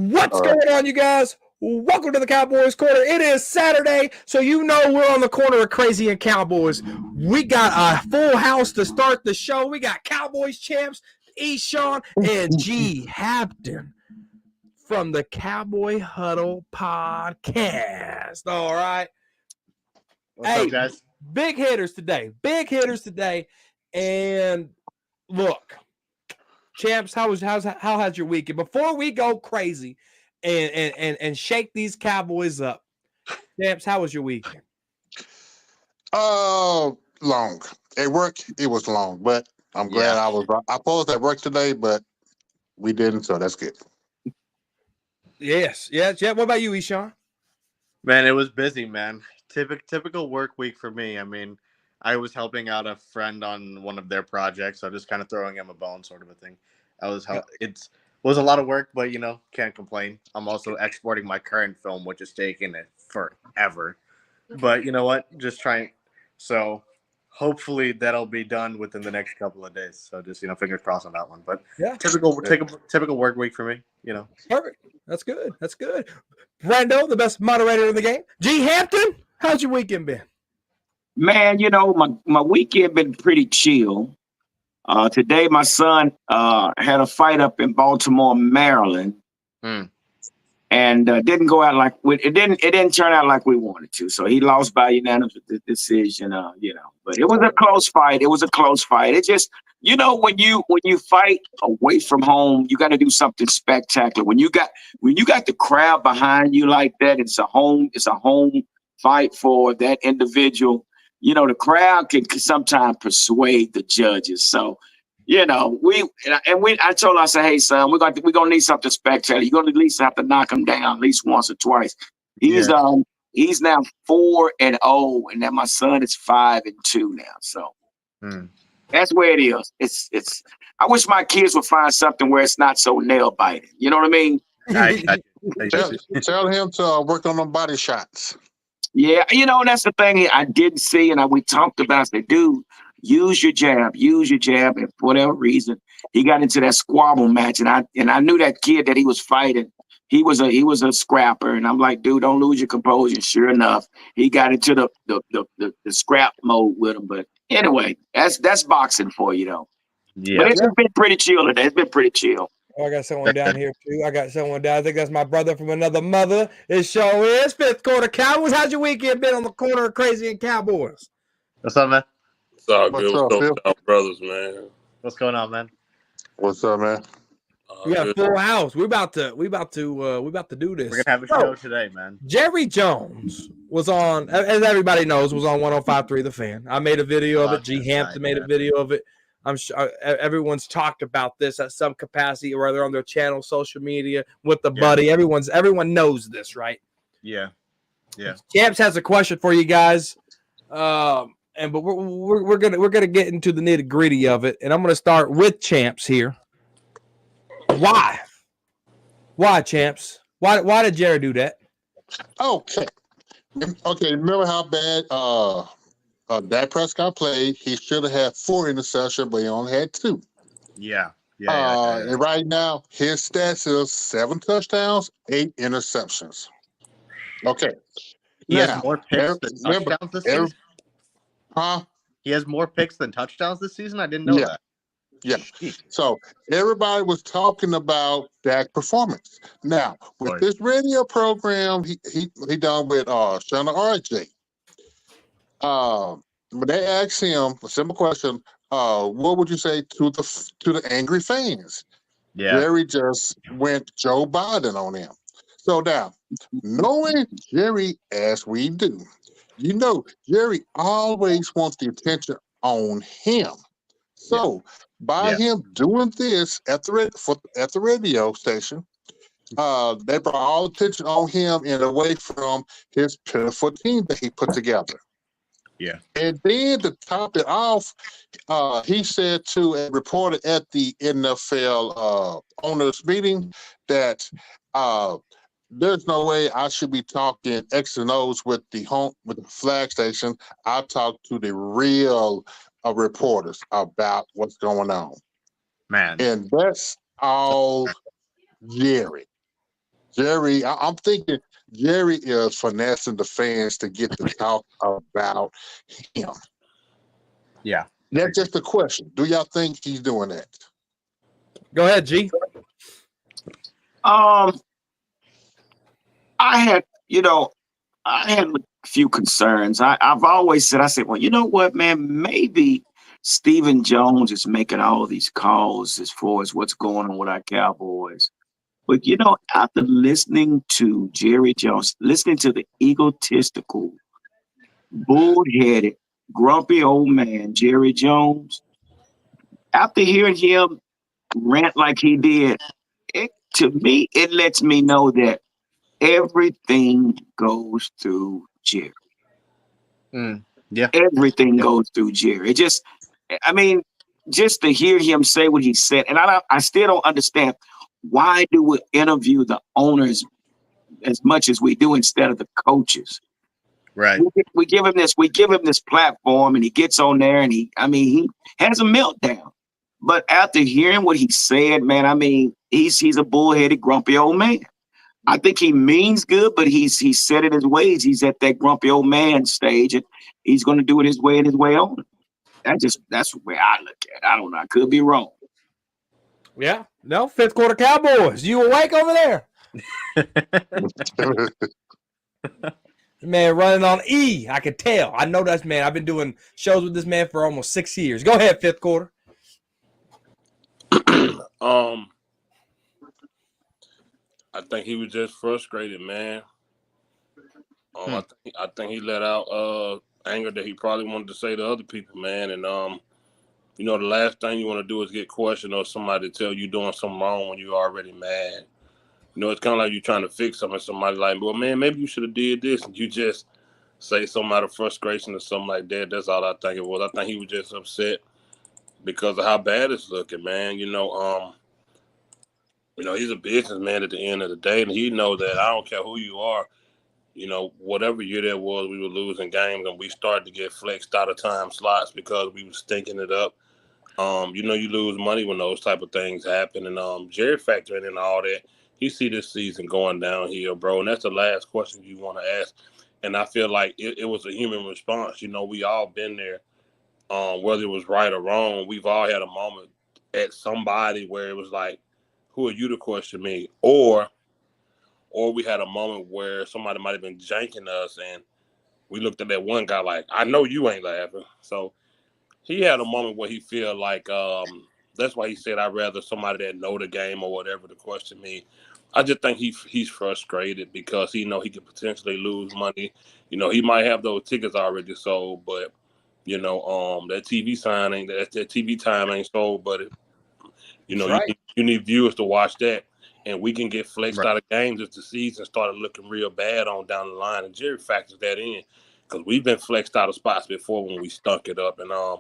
What's going on, you guys? Welcome to the Cowboys Corner. It is Saturday, so you know we're on the corner of Crazy and Cowboys. We got a full house to start the show. We got Cowboys champs, Eshawn, and G. Hampton from the Cowboy Huddle podcast. All right. What's up, guys? Big hitters today. And look, champs, how has your weekend? Before we go crazy and shake these Cowboys up, champs, how was your weekend? Long. At work, it was long, but I'm glad I posed at work today, but we didn't, so that's good. Yes. What about you, Eshawn? Man, it was busy, man. Typical work week for me. I mean, I was helping out a friend on one of their projects, so just kind of throwing him a bone, sort of a thing. It was a lot of work, but can't complain. I'm also exporting my current film, which is taking it forever. But you know what? Just trying. So hopefully that'll be done within the next couple of days. So just fingers crossed on that one. But typical work week for me. Perfect. That's good. Brando, the best moderator in the game. G. Hampton, how's your weekend been? Man, my weekend been pretty chill. Today, my son had a fight up in Baltimore, Maryland, and didn't go out it didn't turn out like we wanted to. So he lost by unanimous decision. But it was a close fight. It just when you fight away from home, you got to do something spectacular. When you got the crowd behind you like that, it's a home fight for that individual. The crowd can sometimes persuade the judges. So, I told him, I said, hey, son, we're gonna need something spectacular. You're gonna at least have to knock him down at least once or twice. He's now 4-0, and then my son is 5-2 now. So that's where it is. It's. I wish my kids would find something where it's not so nail biting. You know what I mean? Tell him to work on them body shots. Yeah, that's the thing I didn't see, and we talked about. I said, dude, use your jab. And for whatever reason, he got into that squabble match, and I knew that kid that he was fighting. He was a scrapper, and I'm like, dude, don't lose your composure. Sure enough, he got into the scrap mode with him. But anyway, that's boxing for you, though. Yeah. But it's been pretty chill today. It's been pretty chill. Oh, I got someone down here too. I think that's my brother from another mother. It sure is. Fifth Quarter Cowboys. How's your weekend been on the corner of Crazy and Cowboys? What's up, man? It's all good. What's up, brothers, man? What's going on, man? What's up, man? We got a full house. We about to do this. We're gonna have a show today, man. Jerry Jones was on, as everybody knows, was on 105.3 The Fan. I made a video of it. G. Hampton made a video of it. I'm sure everyone's talked about this at some capacity, or they're on their channel, social media with the buddy. Everyone knows this, right? Yeah. Champs has a question for you guys, but we're gonna get into the nitty gritty of it, and I'm gonna start with Champs here. Why, Champs? Why did Jerry do that? Okay. Remember how bad Dak Prescott played? He should have had 4 interceptions, but he only had 2. Yeah. And right now, his stats is 7 touchdowns, 8 interceptions. Okay. He has more picks than touchdowns this season? He has more picks than touchdowns this season? I didn't know that. Yeah. So everybody was talking about Dak's performance. Now, with this radio program he done with Shannon RJ, but they asked him a simple question: what would you say to the angry fans? Yeah, Jerry just went Joe Biden on him. So now, knowing Jerry as we do, Jerry always wants the attention on him. So by him doing this at the radio station, they brought all attention on him and away from his pitiful team that he put together. Yeah. And then to top it off, he said to a reporter at the NFL owners meeting that there's no way I should be talking X and O's with the flag station. I talk to the real reporters about what's going on. Man. And that's all Jerry. Jerry, I'm thinking Jerry is finessing the fans to get to talk about him. Yeah. That's just a question. Do y'all think he's doing that? Go ahead, G. I had a few concerns. I've always said, well, you know what, man, maybe Stephen Jones is making all these calls as far as what's going on with our Cowboys. But, after listening to Jerry Jones, listening to the egotistical, bullheaded, grumpy old man, Jerry Jones, after hearing him rant like he did, to me, it lets me know that everything goes through Jerry. Yeah. Everything goes through Jerry. Just to hear him say what he said, and I still don't understand, why do we interview the owners as much as we do instead of the coaches? Right. We give him this platform, and he gets on there, and he has a meltdown. But after hearing what he said, man, he's a bullheaded, grumpy old man. I think he means good, but he's set in his ways. He's at that grumpy old man stage, and he's going to do it his way and his way on. That's the way I look at it. I don't know. I could be wrong. Yeah. No, fifth quarter Cowboys. You awake over there? Man, running on E. I could tell. I know that's man. I've been doing shows with this man for almost 6 years. Go ahead, fifth quarter. I think he was just frustrated, man. I think he let out anger that he probably wanted to say to other people, man. And the last thing you want to do is get questioned or somebody tell you doing something wrong when you're already mad. It's kind of like you're trying to fix something. Somebody like, well, man, maybe you should have did this, and you just say something out of frustration or something like that. That's all I think it was. I think he was just upset because of how bad it's looking, man. He's a businessman at the end of the day, and he knows that I don't care who you are. Whatever year that was, we were losing games, and we started to get flexed out of time slots because we were stinking it up. You lose money when those type of things happen, and Jerry factoring in all that. He see this season going downhill, bro, and that's the last question you want to ask. And I feel like it was a human response. We all been there, whether it was right or wrong. We've all had a moment at somebody where it was like, who are you to question me? Or we had a moment where somebody might have been janking us, and we looked at that one guy like, I know you ain't laughing. So he had a moment where he feel like that's why he said, I'd rather somebody that know the game or whatever to question me. I just think he's frustrated because he know he could potentially lose money. He might have those tickets already sold, but that TV sign ain't that TV time ain't sold, but Right. you need viewers to watch that, and we can get flexed out of games if the season started looking real bad on down the line. And Jerry factors that in because we've been flexed out of spots before when we stunk it up, and I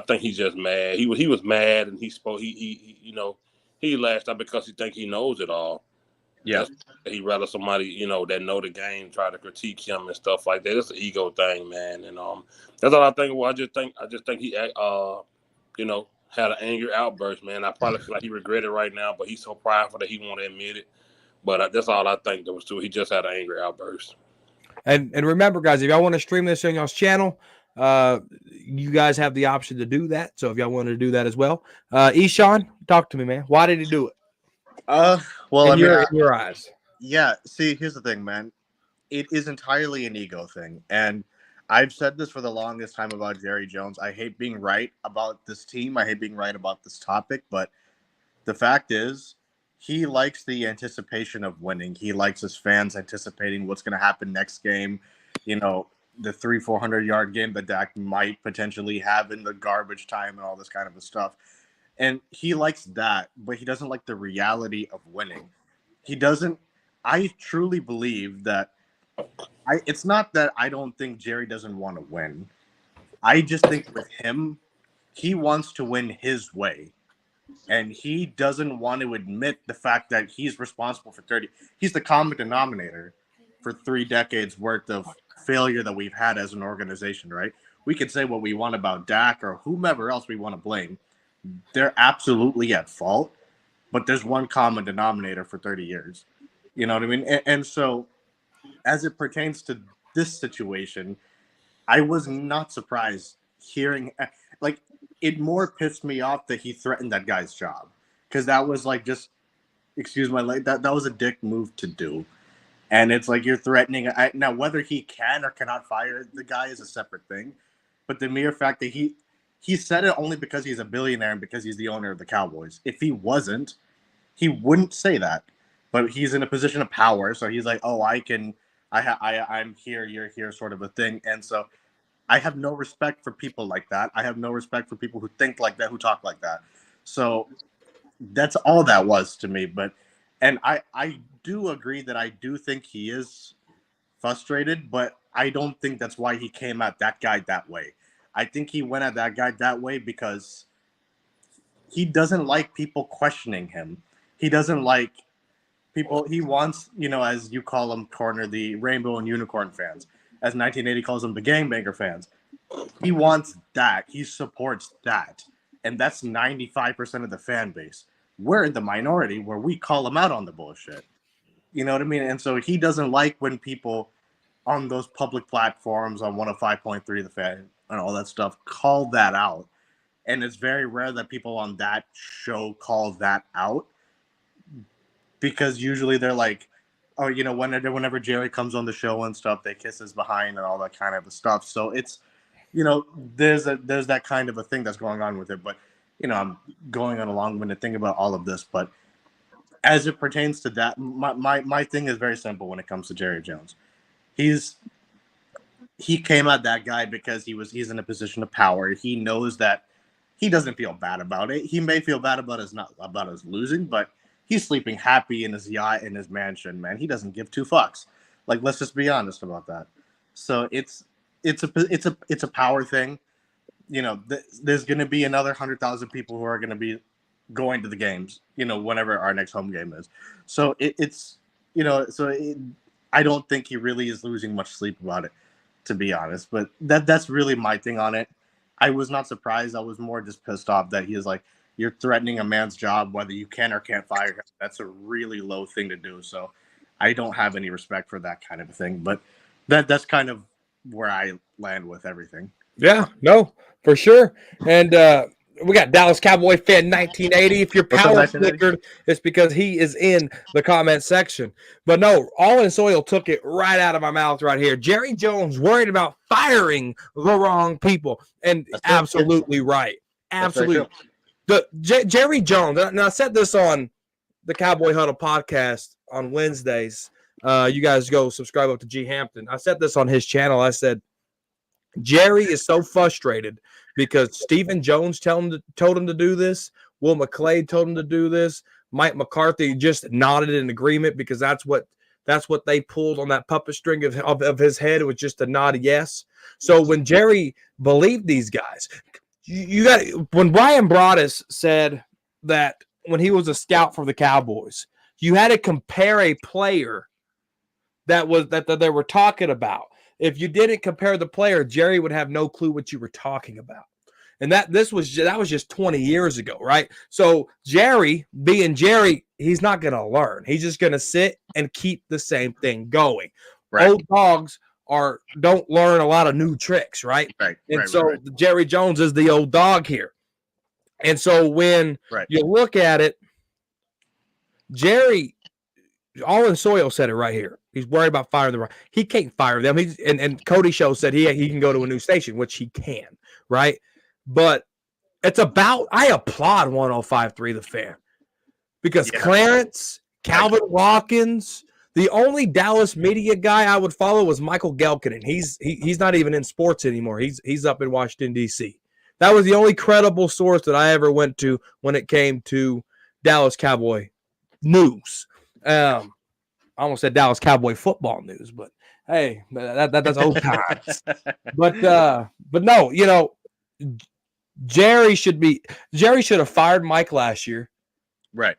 think he's just mad. He was mad, and he lashed out because he think he knows it all. Yeah. He'd rather somebody that know the game try to critique him and stuff like that. It's an ego thing, man, and that's all I think. Well, I just think he had an angry outburst, man. I probably feel like he regret it right now, but he's so prideful that he won't admit it. But that's all I think there was to it. He just had an angry outburst. And remember, guys, if y'all want to stream this on y'all's channel, you guys have the option to do that. So if y'all wanted to do that as well, Eshawn, talk to me, man. Why did he do it? Well, in your eyes. Yeah. See, here's the thing, man. It is entirely an ego thing, and I've said this for the longest time about Jerry Jones. I hate being right about this team. I hate being right about this topic, but the fact is, he likes the anticipation of winning. He likes his fans anticipating what's going to happen next game. The 300-400 yard game that Dak might potentially have in the garbage time and all this kind of stuff. And he likes that, but he doesn't like the reality of winning. He doesn't. I truly believe that it's not that I don't think Jerry doesn't want to win. I just think with him, he wants to win his way. And he doesn't want to admit the fact that he's responsible for 30. He's the common denominator for 3 decades worth of failure that we've had as an organization, right? We could say what we want about Dak or whomever else we want to blame. They're absolutely at fault, but there's one common denominator for 30 years. You know what I mean? And so, as it pertains to this situation, I was not surprised hearing, like, it more pissed me off that he threatened that guy's job, because that was like, just, excuse my, like, that was a dick move to do. And it's like, you're threatening. Now, whether he can or cannot fire the guy is a separate thing, but the mere fact that he said it only because he's a billionaire and because he's the owner of the Cowboys. If he wasn't, he wouldn't say that. But he's in a position of power, so he's like, "Oh, I'm here, you're here," sort of a thing. And so, I have no respect for people like that. I have no respect for people who think like that, who talk like that. So that's all that was to me. And I do agree that I do think he is frustrated, but I don't think that's why he came at that guy that way. I think he went at that guy that way because he doesn't like people questioning him. He doesn't like people. He wants, as you call them, Corner, the rainbow and unicorn fans. As 1980 calls them, the gangbanger fans. He wants that. He supports that. And that's 95% of the fan base. We're in the minority where we call him out on the bullshit. You know what I mean? And so he doesn't like when people on those public platforms, on 105.3 The Fan and all that stuff, call that out. And it's very rare that people on that show call that out, because usually they're like, oh, whenever Jerry comes on the show and stuff, they kiss his behind and all that kind of stuff. So it's, there's that kind of a thing that's going on with it. But, I'm going on a long-winded thing about all of this. But as it pertains to that, my thing is very simple when it comes to Jerry Jones. He came at that guy because he's in a position of power. He knows that he doesn't feel bad about it. He may feel bad about us losing, but he's sleeping happy in his yacht, in his mansion, man. He doesn't give two fucks. Like, let's just be honest about that. So it's a power thing. There's going to be another 100,000 people who are going to be going to the games, whenever our next home game is. So I don't think he really is losing much sleep about it, to be honest. But that's really my thing on it. I was not surprised. I was more just pissed off that he is like, you're threatening a man's job, whether you can or can't fire him. That's a really low thing to do. So I don't have any respect for that kind of a thing. But that's kind of where I land with everything. Yeah, no, for sure. And we got Dallas Cowboy fan 1980. If your power flickered, it's because he is in the comment section. But no, All in Soil took it right out of my mouth right here. Jerry Jones worried about firing the wrong people. And absolutely right. Absolutely. Jerry Jones, and I said this on the Cowboy Huddle podcast on Wednesdays. You guys go subscribe up to G Hampton. I said this on his channel. I said, Jerry is so frustrated because Stephen Jones told him to do this. Will McClade told him to do this. Mike McCarthy just nodded in agreement because that's what they pulled on that puppet string of his head. It was just a nod yes. So when Jerry believed these guys, when Brian Broaddus said that when he was a scout for the Cowboys, you had to compare a player that they were talking about. If you didn't compare the player, Jerry would have no clue what you were talking about. And that was just 20 years ago, right? So Jerry, being Jerry, he's not going to learn. He's just going to sit and keep the same thing going. Right. Old dogs don't learn a lot of new tricks, right? Right. And so Jerry Jones is the old dog here. And so when you look at it, Jerry, All in Soil said it right here. He's worried about firing the wrong. He can't fire them. And Cody Show said he can go to a new station, which he can, right? But it's about, I applaud 105.3 The Fan because Clarence, Calvin Watkins, the only Dallas media guy I would follow was Michael Gelkin. He's not even in sports anymore. He's up in Washington, D.C. That was the only credible source that I ever went to when it came to Dallas Cowboy news. I almost said Dallas Cowboy football news, but hey, that's old times. But no, Jerry should have fired Mike last year. Right.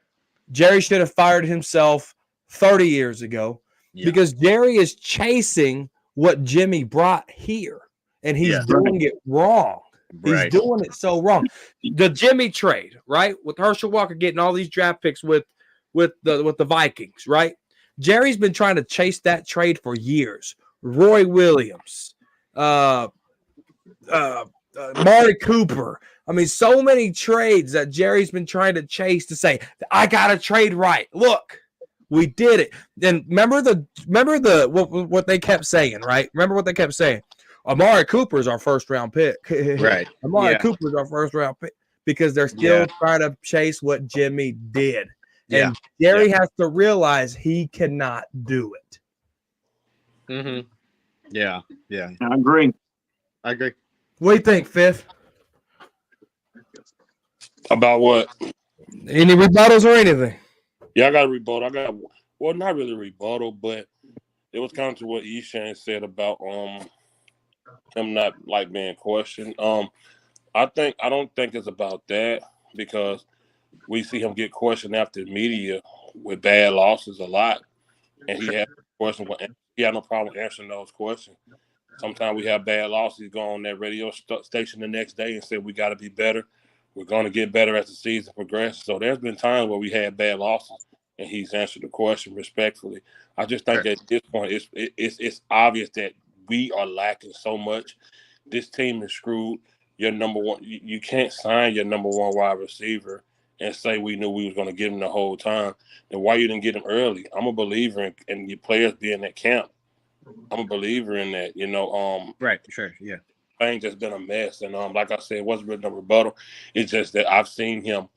Jerry should have fired himself 30 years ago because Jerry is chasing what Jimmy brought here, and he's doing it wrong. He's doing it so wrong. The Jimmy trade, right, with Herschel Walker getting all these draft picks with the Vikings, right? Jerry's been trying to chase that trade for years. Roy Williams, Mari Cooper. I mean, so many trades that Jerry's been trying to chase to say, I got to trade right. Look, we did it. Then remember what they kept saying, right? Remember what they kept saying? Amari Cooper's our first round pick. Right. Amari Cooper's our first round pick because they're still trying to chase what Jimmy did. And Jerry has to realize he cannot do it. Mm-hmm. Yeah. I agree. I agree. What do you think, Fifth? About what? Any rebuttals or anything? Yeah, I got a rebuttal. Well, not really a rebuttal, but it was kind of to what Eshan said about him not like being questioned. I don't think it's about that because we see him get questioned after the media with bad losses a lot, and he had questions. He had no problem answering those questions. Sometimes we have bad losses. Go on that radio station the next day and say we got to be better. We're going to get better as the season progresses. So there's been times where we had bad losses, and he's answered the question respectfully. I just think at this point it's obvious that we are lacking so much. This team is screwed. Your number one, you can't sign your number one wide receiver and say we knew we was going to get him the whole time. Then why you didn't get him early? I'm a believer in your players being at camp. I'm a believer in that. Right. Sure. Yeah. Things has been a mess, and like I said, it wasn't really no rebuttal. It's just that I've seen him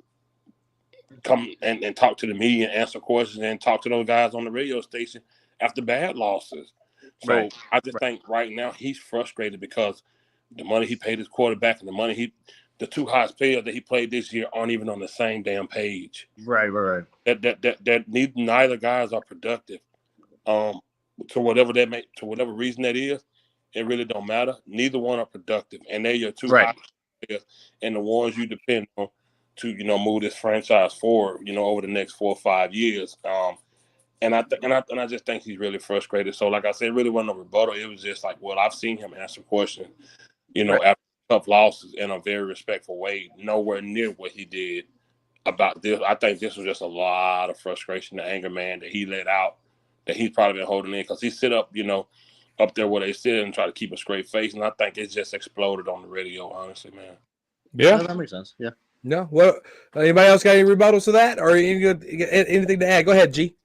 come and talk to the media, and answer questions, and talk to those guys on the radio station after bad losses. So I just think right now he's frustrated because the money he paid his quarterback and the two highest players that he played this year aren't even on the same damn page. Right. That neither guys are productive. To whatever reason that is, it really don't matter. Neither one are productive, and they're your two highest players and the ones you depend on to move this franchise forward. Over the next 4 or 5 years. And I just think he's really frustrated. So, like I said, it really wasn't a rebuttal. It was just like, well, I've seen him answer questions, after tough losses in a very respectful way, nowhere near what he did about this. I think this was just a lot of frustration, the anger, man, that he let out, that he's probably been holding in because he sit up, up there where they sit and try to keep a straight face. And I think it just exploded on the radio, honestly, man. Yeah, that makes sense. Yeah. No. Well, anybody else got any rebuttals to that or anything to add? Go ahead, G.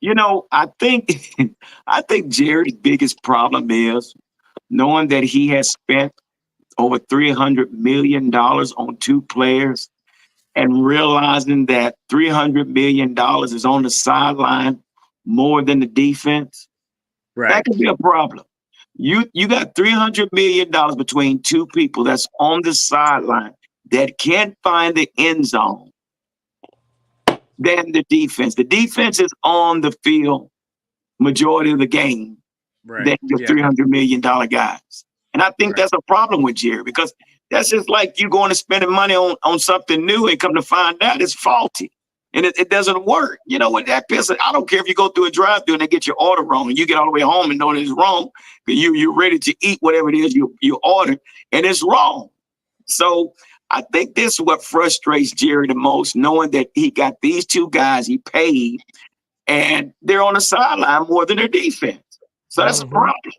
I think Jerry's biggest problem is knowing that he has spent over $300 million on two players and realizing that $300 million is on the sideline more than the defense. Right. That could be a problem. You got $300 million between two people that's on the sideline that can't find the end zone than the defense. The defense is on the field majority of the game than the $300 million guys. And I think that's a problem with Jerry because that's just like you going to spending money on something new and come to find out it's faulty and it doesn't work. You know what that pisses? I don't care if you go through a drive-thru and they get your order wrong and you get all the way home and know that it's wrong. You're ready to eat whatever it is you ordered and it's wrong. So I think this is what frustrates Jerry the most, knowing that he got these two guys he paid and they're on the sideline more than their defense. So that's a problem.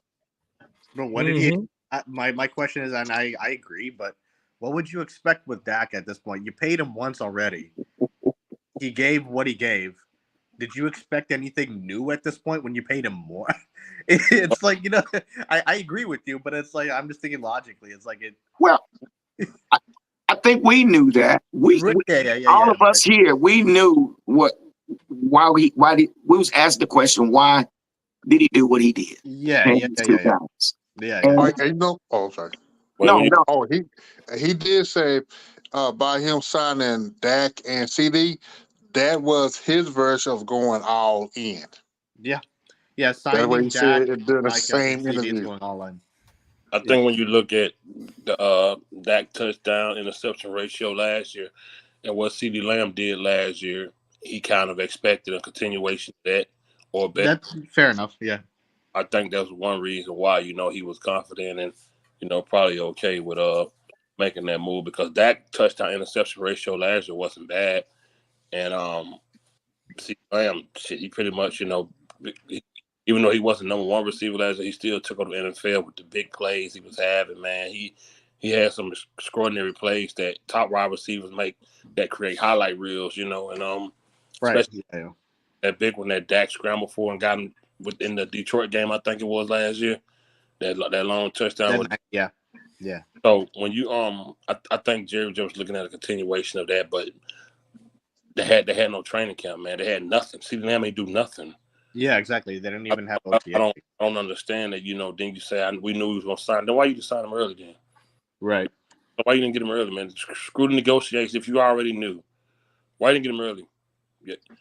But what did he? My question is, and I agree, but what would you expect with Dak at this point? You paid him once already. He gave what he gave. Did you expect anything new at this point when you paid him more? It's like, I agree with you, but it's like I'm just thinking logically. It's like it. Well, I think we knew that. All of us here, we knew why we was asked the question, why did he do what he did? Yeah. Oh, sorry. No. Oh, he did say by him signing Dak and CD, that was his version of going all in. Yeah. Signing Dak, said it during the same interview. Going all in. I think when you look at the Dak touchdown interception ratio last year and what CeeDee Lamb did last year, he kind of expected a continuation of that or better. That's fair enough. Yeah. I think that's one reason why, he was confident and, probably okay with making that move because that touchdown interception ratio last year wasn't bad. And CeeDee Lamb, he pretty much, even though he wasn't number one receiver last year, he still took over the NFL with the big plays he was having, man. He had some extraordinary plays that top wide receivers make that create highlight reels, and especially that big one that Dak scrambled for and got him within the Detroit game, I think it was last year. That long touchdown. Yeah. So when you I think Jerry Jones was looking at a continuation of that, but they had no training camp, man. They had nothing. CeeDee Lamb ain't do nothing. Yeah, exactly. They didn't even have OTA. I don't understand that. Then you say we knew he was going to sign. Then why you just sign him early then? Right. Why you didn't get him early, man? Screw the negotiations. If you already knew, why didn't you get him early?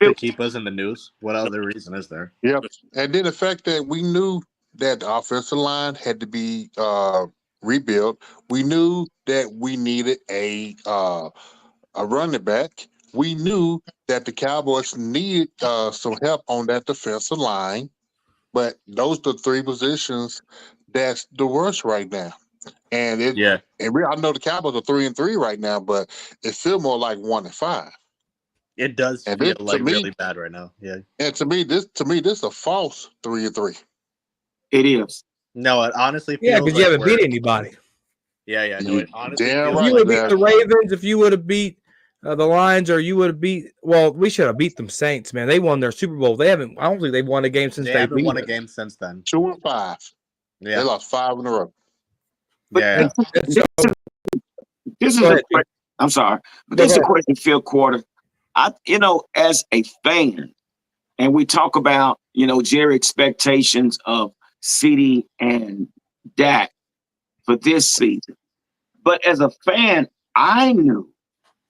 To keep us in the news. What other reason is there? Yep. And then the fact that we knew that the offensive line had to be rebuilt. We knew that we needed a running back. We knew that the Cowboys needed some help on that defensive line. But those are the three positions that's the worst right now. And I know the Cowboys are 3-3 right now, but it feels more like 1-5. It does feel really bad right now. Yeah. And to me, this is a false 3-3. It is. No, it honestly feels because you haven't beat anybody. Yeah. No, it honestly feels if you would have beat the Ravens, if you would have beat the Lions, or you would have beat. Well, we should have beat them Saints, man. They won their Super Bowl. They haven't. I don't think they've won a game since they haven't won a game since then. 2-5. Yeah. They lost 5 in a row. But this is a question. I'm sorry, but this is a question, Phil Quarter. As a fan, and we talk about, Jerry expectations of CeeDee and Dak for this season. But as a fan, I knew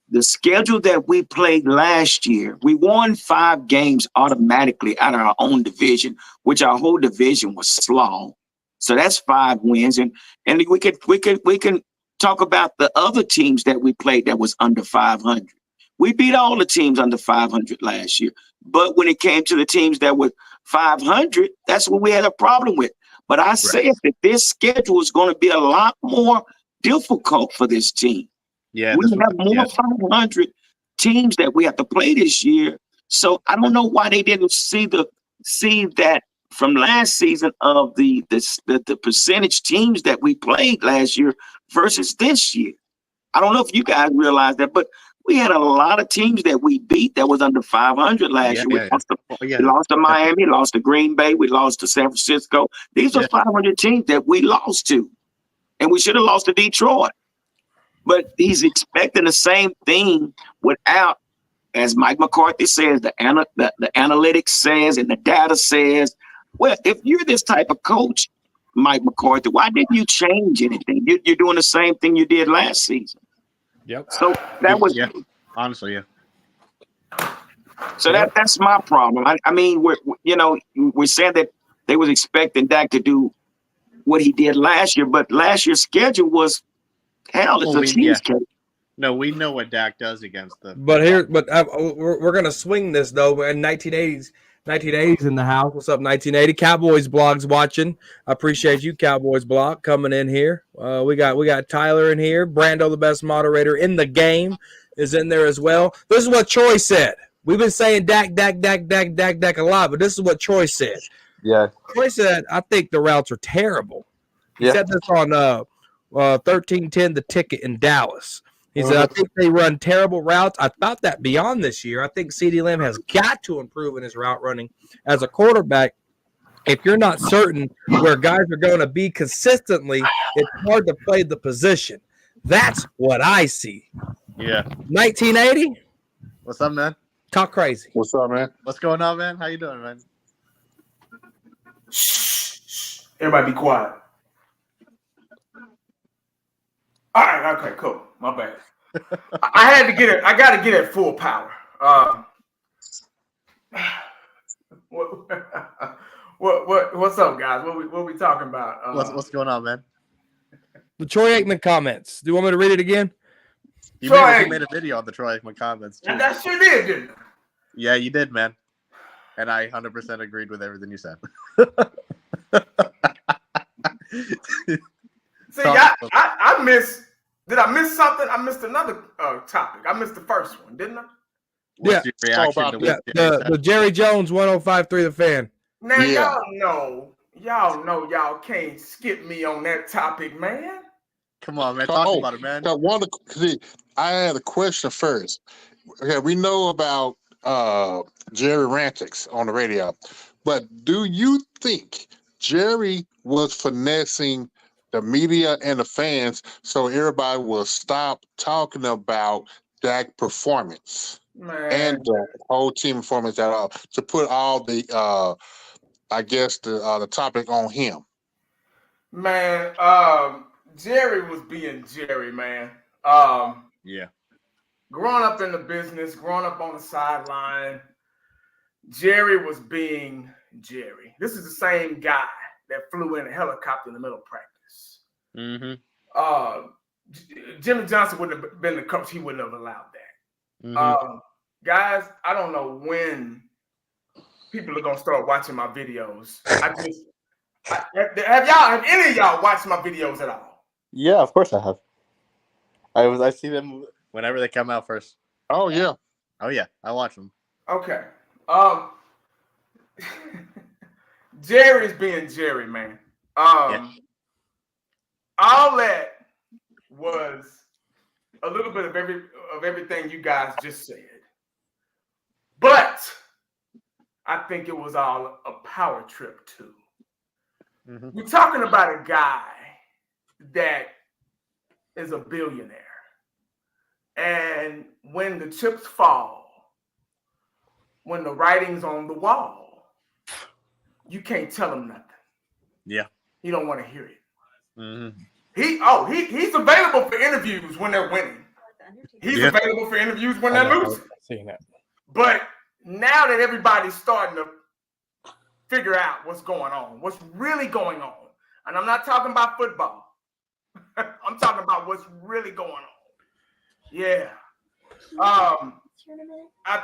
the schedule that we played last year, we won 5 games automatically out of our own division, which our whole division was slow. So that's 5 wins. And we can talk about the other teams that we played that was under 500. We beat all the teams under 500 last year. But when it came to the teams that were 500, that's what we had a problem with. But I said that this schedule is going to be a lot more difficult for this team. Yeah, we have more 500 teams that we have to play this year. So I don't know why they didn't see that from last season of the percentage teams that we played last year versus this year. I don't know if you guys realize that, but we had a lot of teams that we beat that was under 500 last year. We lost to Miami, lost to Green Bay, we lost to San Francisco. These are 500 teams that we lost to, and we should have lost to Detroit. But he's expecting the same thing without, as Mike McCarthy says, the analytics says, and the data says. Well, if you're this type of coach, Mike McCarthy, why didn't you change anything? You're doing the same thing you did last season. Yep. So that was honestly. So that's my problem. I mean, we're saying that they was expecting Dak to do what he did last year, but last year's schedule was it's a cheesecake. No, we know what Dak does against them. But we're gonna swing this though. In 1980s in the house. What's up, 1980? Cowboys blogs watching. I appreciate you, Cowboys blog, coming in here. We got Tyler in here. Brando, the best moderator in the game, is in there as well. This is what Troy said. We've been saying Dak a lot, but this is what Troy said. Yeah. Troy said, I think the routes are terrible. He said this on 1310 The Ticket in Dallas. He said, I think they run terrible routes. I thought that beyond this year. I think CeeDee Lamb has got to improve in his route running. As a quarterback, if you're not certain where guys are going to be consistently, it's hard to play the position. That's what I see. Yeah. 1980? What's up, man? Talk crazy. What's up, man? What's going on, man? How you doing, man? Everybody be quiet. All right, okay, cool. My bad. I had to get it. I got to get it full power. What's up, guys? What we talking about? What's going on, man? The Troy Aikman comments. Do you want me to read it again? He made a video on the Troy Aikman comments too. And that sure did, didn't it? Yeah, you did, man. And I 100% agreed with everything you said. See, I missed. Did I miss something? I missed another topic. I missed the first one, didn't I? What's your reaction to the Jerry Jones 105.3 The Fan? Now y'all know y'all can't skip me on that topic, man. Come on, man. Talk about it, man. I had a question first. Okay, we know about Jerry Rantics on the radio, but do you think Jerry was finessing the media and the fans so everybody will stop talking about Dak performance and the whole team performance at all, to put all the the topic on him? Man, Jerry was being Jerry, man. Yeah. Growing up in the business, growing up on the sideline, Jerry was being Jerry. This is the same guy that flew in a helicopter in the middle of practice. Mm-hmm. Jimmy Johnson wouldn't have been the coach. He wouldn't have allowed that. Mm-hmm. Guys, I don't know when people are going to start watching my videos. Have any of y'all watched my videos at all? Yeah, of course I have. I see them whenever they come out first. Oh yeah. I watch them. Okay. Jerry's being Jerry, man. All that was a little bit of everything you guys just said. But I think it was all a power trip too. Mm-hmm. We're talking about a guy that is a billionaire. And when the chips fall, when the writing's on the wall, you can't tell him nothing. Yeah. You don't want to hear it. Mm-hmm. He's available for interviews when they're winning. He's available for interviews when they're losing. Seeing that. But now that everybody's starting to figure out what's going on, what's really going on, and I'm not talking about football. I'm talking about what's really going on. Yeah. I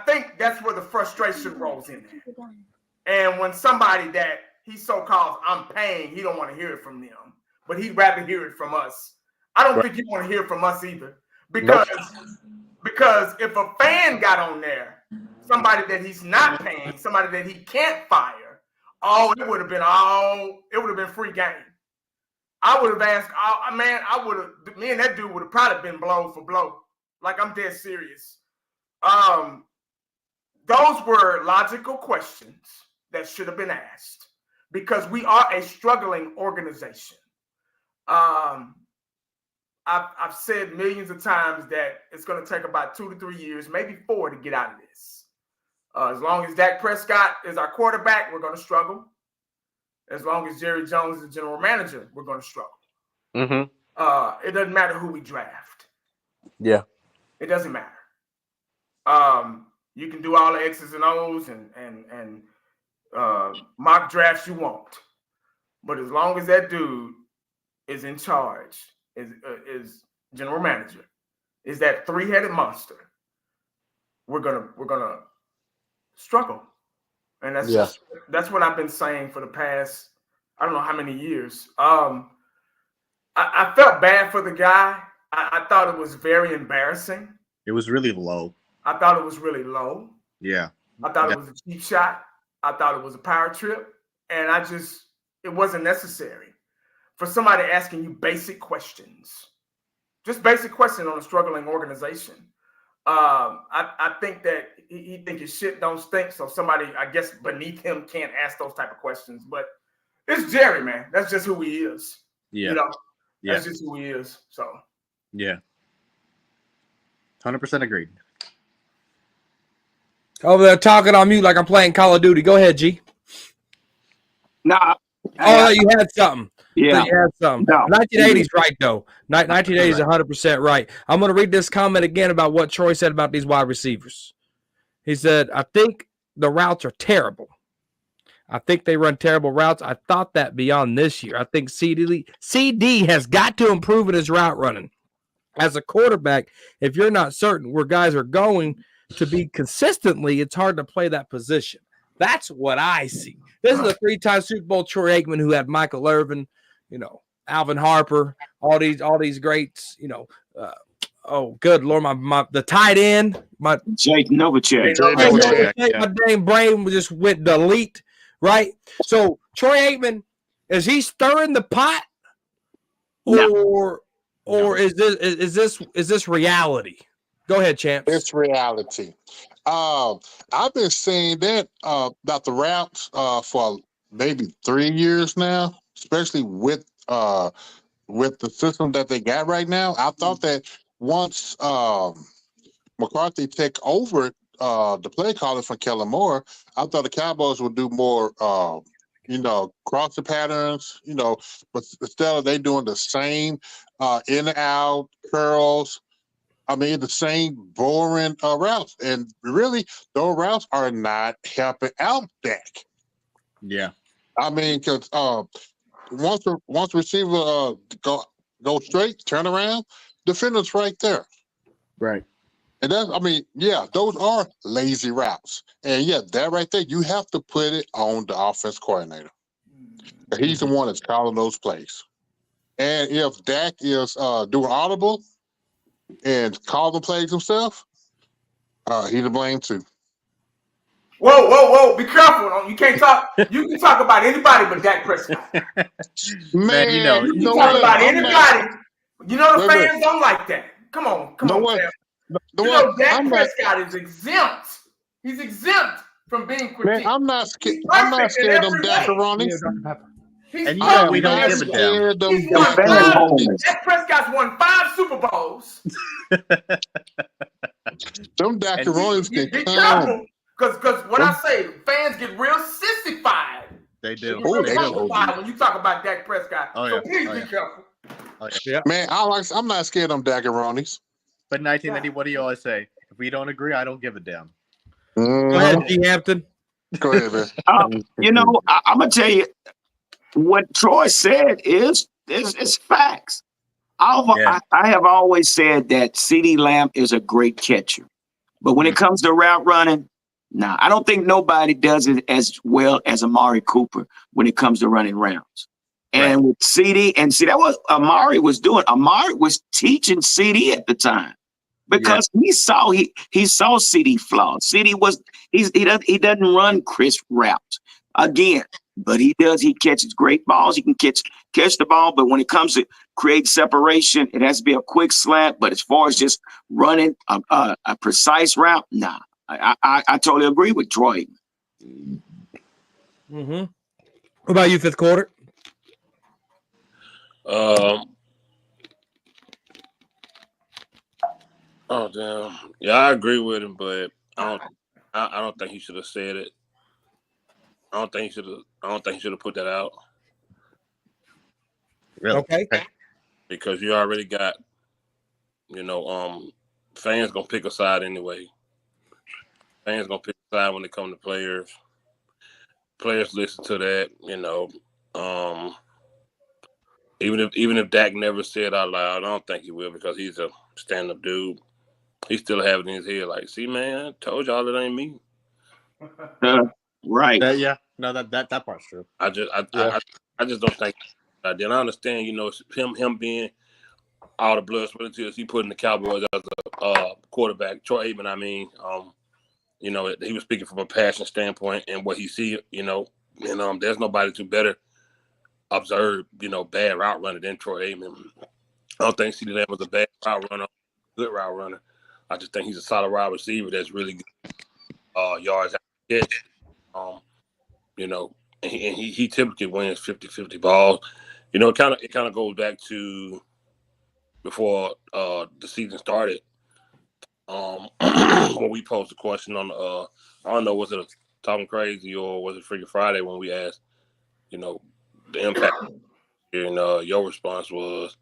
think that's where the frustration rolls in there. And when somebody that he so-called I'm paying, he don't want to hear it from them, but he'd rather hear it from us. I don't think you want to hear it from us either. Because if a fan got on there, somebody that he's not paying, somebody that he can't fire, it would have been free game. I would have asked, me and that dude would have probably been blow for blow. Like, I'm dead serious. Those were logical questions that should have been asked because we are a struggling organization. I've said millions of times that it's going to take about 2 to 3 years, maybe 4, to get out of this. As long as Dak Prescott is our quarterback, we're going to struggle. As long as Jerry Jones is the general manager, we're going to struggle. Mm-hmm. It doesn't matter who we draft. Yeah. It doesn't matter. You can do all the X's and O's and mock drafts you want. But as long as that dude is in charge, is general manager, is that 3-headed monster, we're gonna struggle. And that's what I've been saying for the past, I don't know how many years. I felt bad for the guy. I thought it was very embarrassing. It was really low. I thought it was really low. Yeah. I thought it was a cheap shot. I thought it was a power trip. And it wasn't necessary for somebody asking you basic questions. Just basic questions on a struggling organization. I think that he think his shit don't stink, so somebody, I guess, beneath him can't ask those type of questions. But it's Jerry, man. That's just who he is. Yeah. You know? That's just who he is. So. Yeah. 100% agreed. Over there talking on mute like I'm playing Call of Duty. Go ahead, G. Nah. You had something. Yeah. You had something. No. 1980s right, though. 1980s 100% right. I'm going to read this comment again about what Troy said about these wide receivers. He said, I think the routes are terrible. I think they run terrible routes. I thought that beyond this year. I think CD has got to improve in his route running. As a quarterback, if you're not certain where guys are going to be consistently, it's hard to play that position. That's what I see. This is a 3-time Super Bowl Troy Aikman who had Michael Irvin, Alvin Harper, all these greats, oh, good Lord, the tight end, Jake Novacek. My dang brain just went delete right? So Troy Aikman, is he stirring the pot, No. or is this reality? Go ahead, champs. It's reality. I've been saying that about the routes for maybe 3 years now, especially with the system that they got right now. I thought that once McCarthy take over the play calling from Kellen Moore, I thought the Cowboys would do more, crossing patterns, but instead of they doing the same in and out curls. I mean, the same boring routes, and really, those routes are not helping out Dak. Yeah. I mean, because once receiver go straight, turn around, defender's right there. Right. And those are lazy routes. And yeah, that right there, you have to put it on the offense coordinator. He's the one that's calling those plays. And if Dak is doing audible and calling the plays himself, he's to blame too. Whoa! Be careful! You can't talk. You can talk about anybody but Dak Prescott. Man, you can talk about anybody. The fans don't like that. Come on, fam. Dak Prescott is exempt. He's exempt from being critiqued. Man, I'm not scared. I'm not scared of them Dakaronis. And we don't give a damn. Dak Prescott's won 5 Super Bowls. Them Dakaronis can come. Because when I say fans get real sissified. They do. They sissified when you talk about Dak Prescott. So please be careful. Man, I'm not scared of them Dakaronis. But 1980, what do you always say? If we don't agree, I don't give a damn. Go ahead, G. Hampton. Go ahead, man. I'm gonna tell you what Troy said is facts. I have always said that CeeDee Lamb is a great catcher, but when it comes to route running, I don't think nobody does it as well as Amari Cooper when it comes to running routes. And with CeeDee, and see, that was Amari was doing. Amari was teaching CeeDee at the time because he saw CeeDee flaws. CeeDee he doesn't run crisp routes again, but he does. He catches great balls. He can catch the ball, but when it comes to create separation, it has to be a quick slant. But as far as just running a precise route, nah. I totally agree with Troy. What about you, fifth quarter? Oh damn! Yeah, I agree with him, but I don't think he should have said it. I don't think he should have put that out. Really? Okay. Because you already got, fans gonna pick a side anyway. Fans gonna pick a side when it comes to players. Players listen to that, Even if Dak never said out loud, I don't think he will because he's a stand-up dude. He still have it in his head like, see, man, I told y'all it ain't me. Right. No, that part's true. I just don't think. I understand, it's him being all the blood, sweat, and tears he put in the Cowboys as a quarterback. Troy Aikman, he was speaking from a passion standpoint and what he see, and there's nobody to better observe, bad route runner than Troy Aikman. I don't think CeeDee Lamb was a bad route runner, good route runner. I just think he's a solid wide receiver that's really good yards after catch. And he typically wins 50-50 balls. It kind of goes back to before the season started. When we posed a question on I don't know, was it Talking Crazy or was it Freaking Friday when we asked, the impact, and your response was,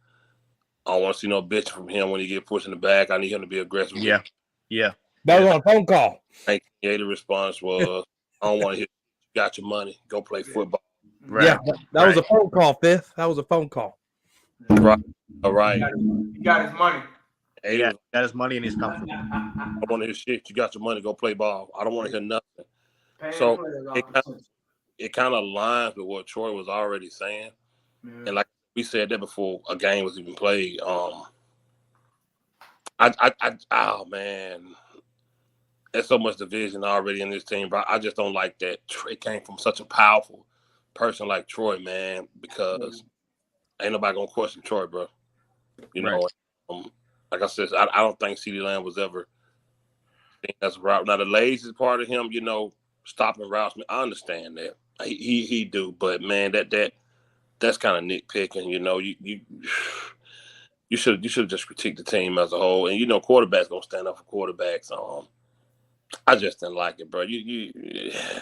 I don't want to see no bitch from him when he get pushed in the back. I need him to be aggressive. Yeah. That was on a phone call. The response was, I don't want to hear, you got your money, go play football. Right. Yeah, that was a phone call, Fifth. That was a phone call. Right. All right. He got his money. He got his money and he's comfortable. I want to hear shit. You got your money, go play ball. I don't want to hear nothing. So it kind of aligns with what Troy was already saying. Yeah. And like we said that before a game was even played. Oh man, there's so much division already in this team, bro. I just don't like that it came from such a powerful person like Troy, man, because ain't nobody gonna question Troy, bro. You know, like I said, I don't think CeeDee Lamb was ever seen as a route. Now the lazy part of him, you know, stopping routes, I understand that. He do, but man, that's kind of nitpicking. You know, you should just critique the team as a whole, and you know, quarterbacks gonna stand up for quarterbacks. I just didn't like it, bro.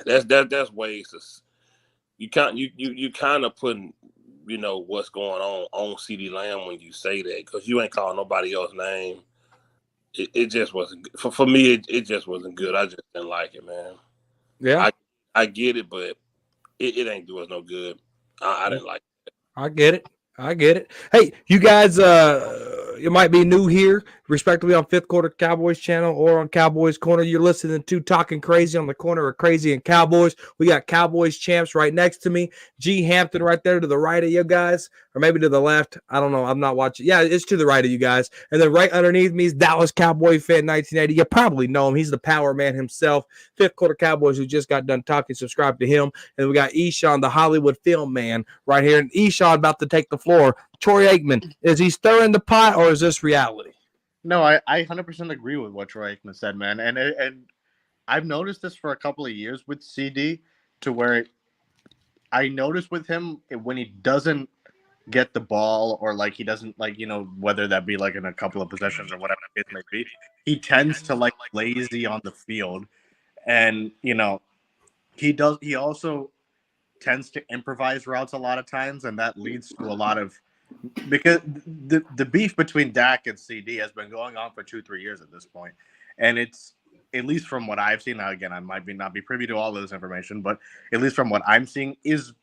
That's ways to you kind of putting, you know, what's going on CeeDee Lamb when you say that, because you ain't calling nobody else's name. It just wasn't for me. It just wasn't good. I just didn't like it, man. Yeah, I get it, but it ain't do us no good. I didn't like it. I get it. I get it. Hey, you guys, you might be new here, respectively on Fifth Quarter Cowboys channel or on Cowboys Corner. You're listening to Talking Crazy on the corner of Crazy and Cowboys. We got Cowboys champs right next to me. G Hampton right there to the right of you guys, or maybe to the left. I don't know. I'm not watching. Yeah, it's to the right of you guys. And then right underneath me is Dallas Cowboy fan 1980. You probably know him. He's the power man himself. Fifth Quarter Cowboys, who just got done talking. Subscribe to him. And we got Eshawn, the Hollywood film man, right here. And Eshawn about to take the floor. Troy Aikman, is he stirring the pot or is this reality? No, I 100% agree with what Troy Aikman said, man. And I've noticed this for a couple of years with CD, to where I notice with him when he doesn't get the ball, or like he doesn't, like, you know, whether that be like in a couple of possessions or whatever it may be, he tends to like lazy on the field. And, you know, he also tends to improvise routes a lot of times, and that leads to a lot of, because the beef between Dak and CD has been going on for 2-3 years at this point, and it's, at least from what I've seen. Now, again, I might not be privy to all of this information, but at least from what I'm seeing, is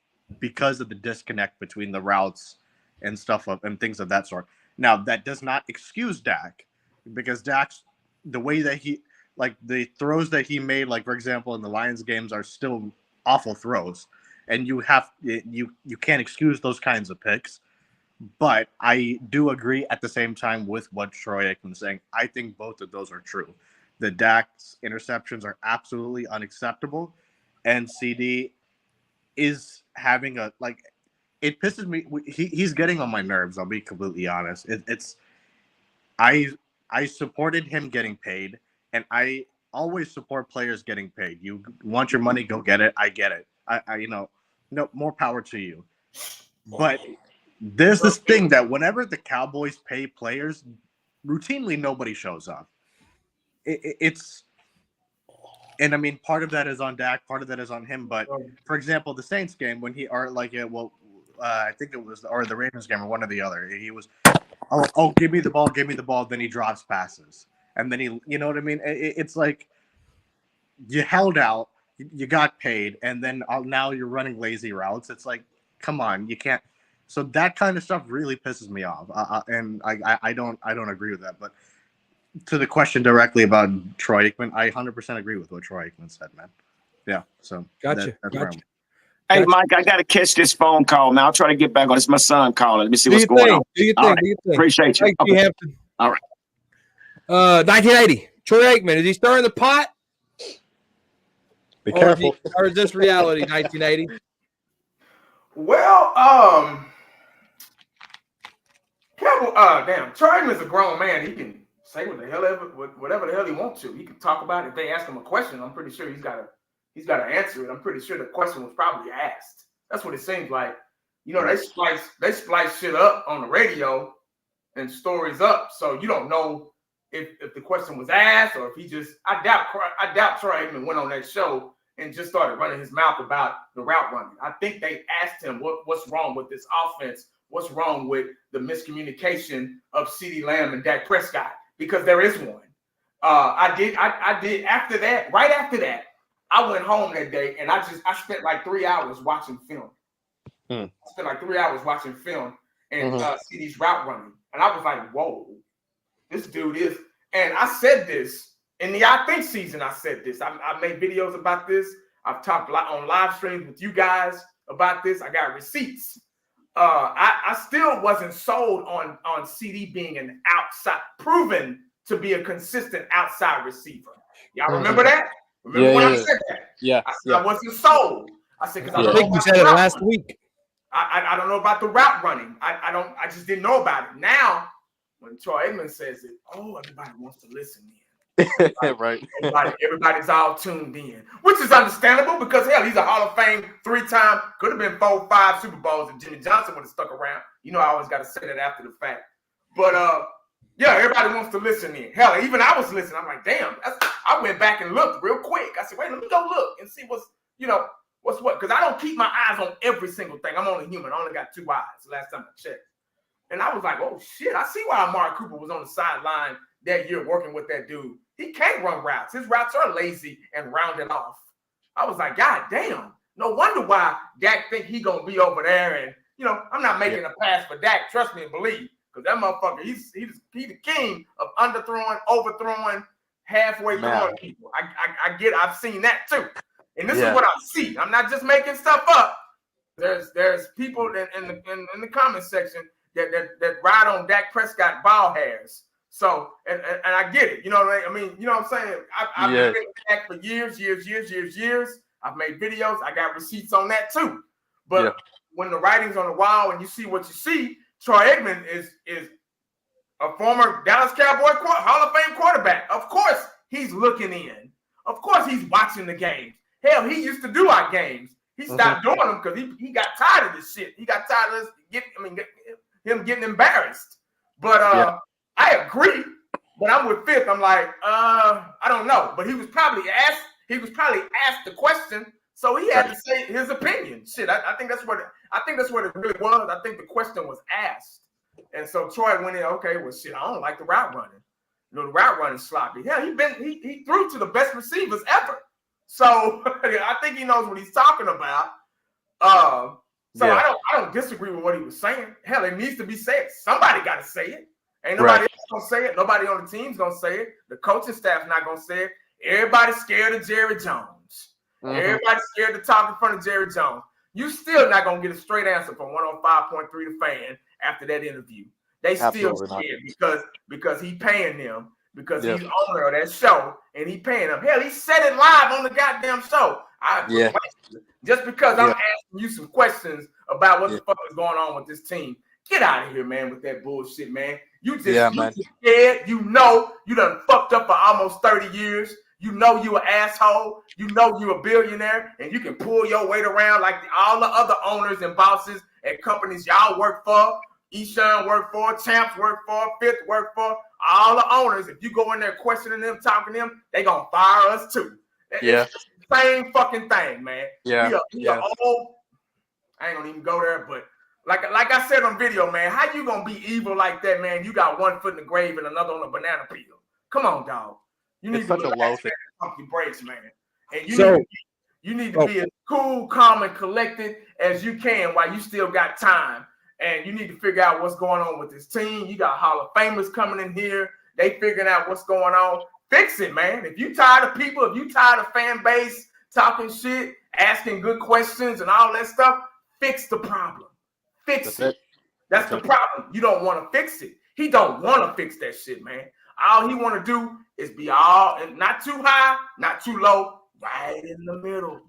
because of the disconnect between the routes and stuff and things of that sort. Now, that does not excuse Dak, because Dak's, the way that he, like the throws that he made, like for example in the Lions games, are still awful throws, and you can't excuse those kinds of picks. But I do agree at the same time with what Troy Aikman is saying. I think both of those are true. The Dak's interceptions are absolutely unacceptable, and CD is having a, like, it pisses me. He's getting on my nerves. I'll be completely honest. I supported him getting paid, and I always support players getting paid. You want your money, go get it. I get it. I you know, no, more power to you. But there's this thing that whenever the Cowboys pay players, routinely nobody shows up. It's, and I mean, part of that is on Dak, part of that is on him. But for example, the Saints game, when he, or like, I think it was, or the Ravens game, or one or the other, he was, oh, give me the ball. Then he drops passes, and then he, you know what I mean? It's like, you held out, you got paid, and then now you're running lazy routes. It's like, come on, you can't. So that kind of stuff really pisses me off, and I don't agree with that. But to the question directly about Troy Aikman, I 100% agree with what Troy Aikman said, man. Yeah, so Gotcha. Hey, Mike, I got to catch this phone call now. I'll try to get back on. It's my son calling. Let me see what's going on. Do you All think? right. Appreciate you. Thank you, Hampton. All right. 1980. Troy Aikman, is he stirring the pot? Be careful. Or is this reality, 1980? Well, Troy Aikman's a grown man. He can say whatever the hell he wants to. He can talk about it. If they ask him a question, I'm pretty sure he's got to answer it. I'm pretty sure the question was probably asked. That's what it seems like. You know, they splice shit up on the radio and stories up, so you don't know if the question was asked or if he just. I doubt Troy Aikman went on that show and just started running his mouth about the route running. I think they asked him what's wrong with this offense. What's wrong with the miscommunication of CeeDee Lamb and Dak Prescott? Because there is one. I did after that. Right after that, I went home that day and I spent like 3 hours watching film. I spent like 3 hours watching film and CeeDee's route running, and I was like, "Whoa, this dude is." And I said this in the I Think season. I said this. I made videos about this. I've talked a lot on live streams with you guys about this. I got receipts. I still wasn't sold on CD being an outside, proven to be a consistent outside receiver. Y'all remember that? Remember when I said that? Yeah. I said I wasn't sold. I said because I think you said it last week. I don't know about the route running. I just didn't know about it. Now, when Troy Aikman says it, everybody wants to listen in. Right. Everybody's all tuned in, which is understandable because hell, he's a Hall of Fame 3-time, could have been 4, 5 Super Bowls if Jimmy Johnson would have stuck around. You know, I always got to say that after the fact. But yeah, everybody wants to listen in. Hell, even I was listening. I'm like, damn. I went back and looked real quick. I said, wait, let me go look and see what's what. Because I don't keep my eyes on every single thing. I'm only human. I only got 2 eyes. Last time I checked. And I was like, oh shit, I see why Amari Cooper was on the sideline that year working with that dude. He can't run routes. His routes are lazy and rounded off. I was like, God damn. No wonder why Dak think he gonna be over there. And I'm not making a pass for Dak. Trust me and believe. Because that motherfucker, he's the king of underthrowing, overthrowing, halfway throwing people. I've seen that too. And this is what I see. I'm not just making stuff up. There's people in the comment section that ride on Dak Prescott ball hairs. So and I get it. You know what I mean? You know what I'm saying? I've been with Dak for years. I've made videos. I got receipts on that too. But when the writing's on the wall and you see what you see, Troy Aikman is a former Dallas Cowboy Hall of Fame quarterback. Of course, he's looking in. Of course, he's watching the games. Hell, he used to do our games. He stopped doing them because he got tired of this shit. He got tired of him getting embarrassed. But I agree. But I'm with Fifth. I'm like, I don't know. But he was probably asked the question, so he had to say his opinion. Shit, I think that's what it really was. I think the question was asked. And so Troy went in, okay, well shit, I don't like the route running. The route running sloppy. Hell, he threw to the best receivers ever. So I think he knows what he's talking about. I don't disagree with what he was saying. Hell, it needs to be said. Somebody got to say it. Ain't nobody else gonna say it. Nobody on the team's gonna say it. The coaching staff's not gonna say it. Everybody's scared of Jerry Jones. Everybody's scared to talk in front of Jerry Jones. You still not gonna get a straight answer from 105.3 The Fan after that interview. They still scared because he paying them, because he's owner of that show and he paying them. Hell, he said it live on the goddamn show. Just because I'm asking you some questions about what the fuck is going on with this team. Get out of here, man, with that bullshit, man. You just scared. You know you done fucked up for almost 30 years. You know you an asshole. You know you a billionaire, and you can pull your weight around like all the other owners and bosses at companies y'all work for. Eshawn work for, Champs work for, Fifth work for, all the owners. If you go in there questioning them, talking to them, they gonna fire us too. It's the same fucking thing, man. We are old. I ain't gonna even go there, but like I said on video, man, how you gonna be evil like that, man? You got one foot in the grave and another on a banana peel. Come on, dog. You need to relax, man, pump your brakes, man. And you need to be as cool, calm, and collected as you can while you still got time. And you need to figure out what's going on with this team. You got Hall of Famers coming in here. They figuring out what's going on. Fix it, man. If you tired of people, if you tired of fan base talking shit, asking good questions and all that stuff, fix the problem. Fix it. That's the problem. You don't want to fix it. He don't want to fix that shit, man. All he want to do is be all, and not too high, not too low, right in the middle.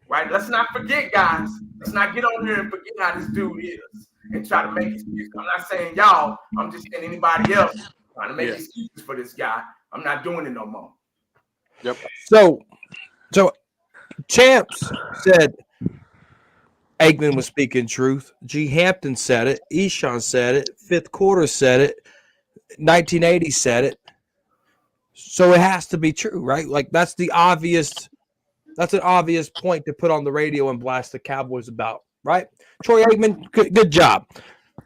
Right? Let's not forget, guys. Let's not get on here and forget how this dude is and try to make excuses. I'm not saying y'all. I'm just saying anybody else trying to make excuses for this guy. I'm not doing it no more. Yep. So Champs said Aikman was speaking truth. G. Hampton said it. Eshawn said it. Fifth Quarter said it. 1980 said it. So it has to be true, right? Like that's an obvious point to put on the radio and blast the Cowboys about, right? Troy Aikman, good job.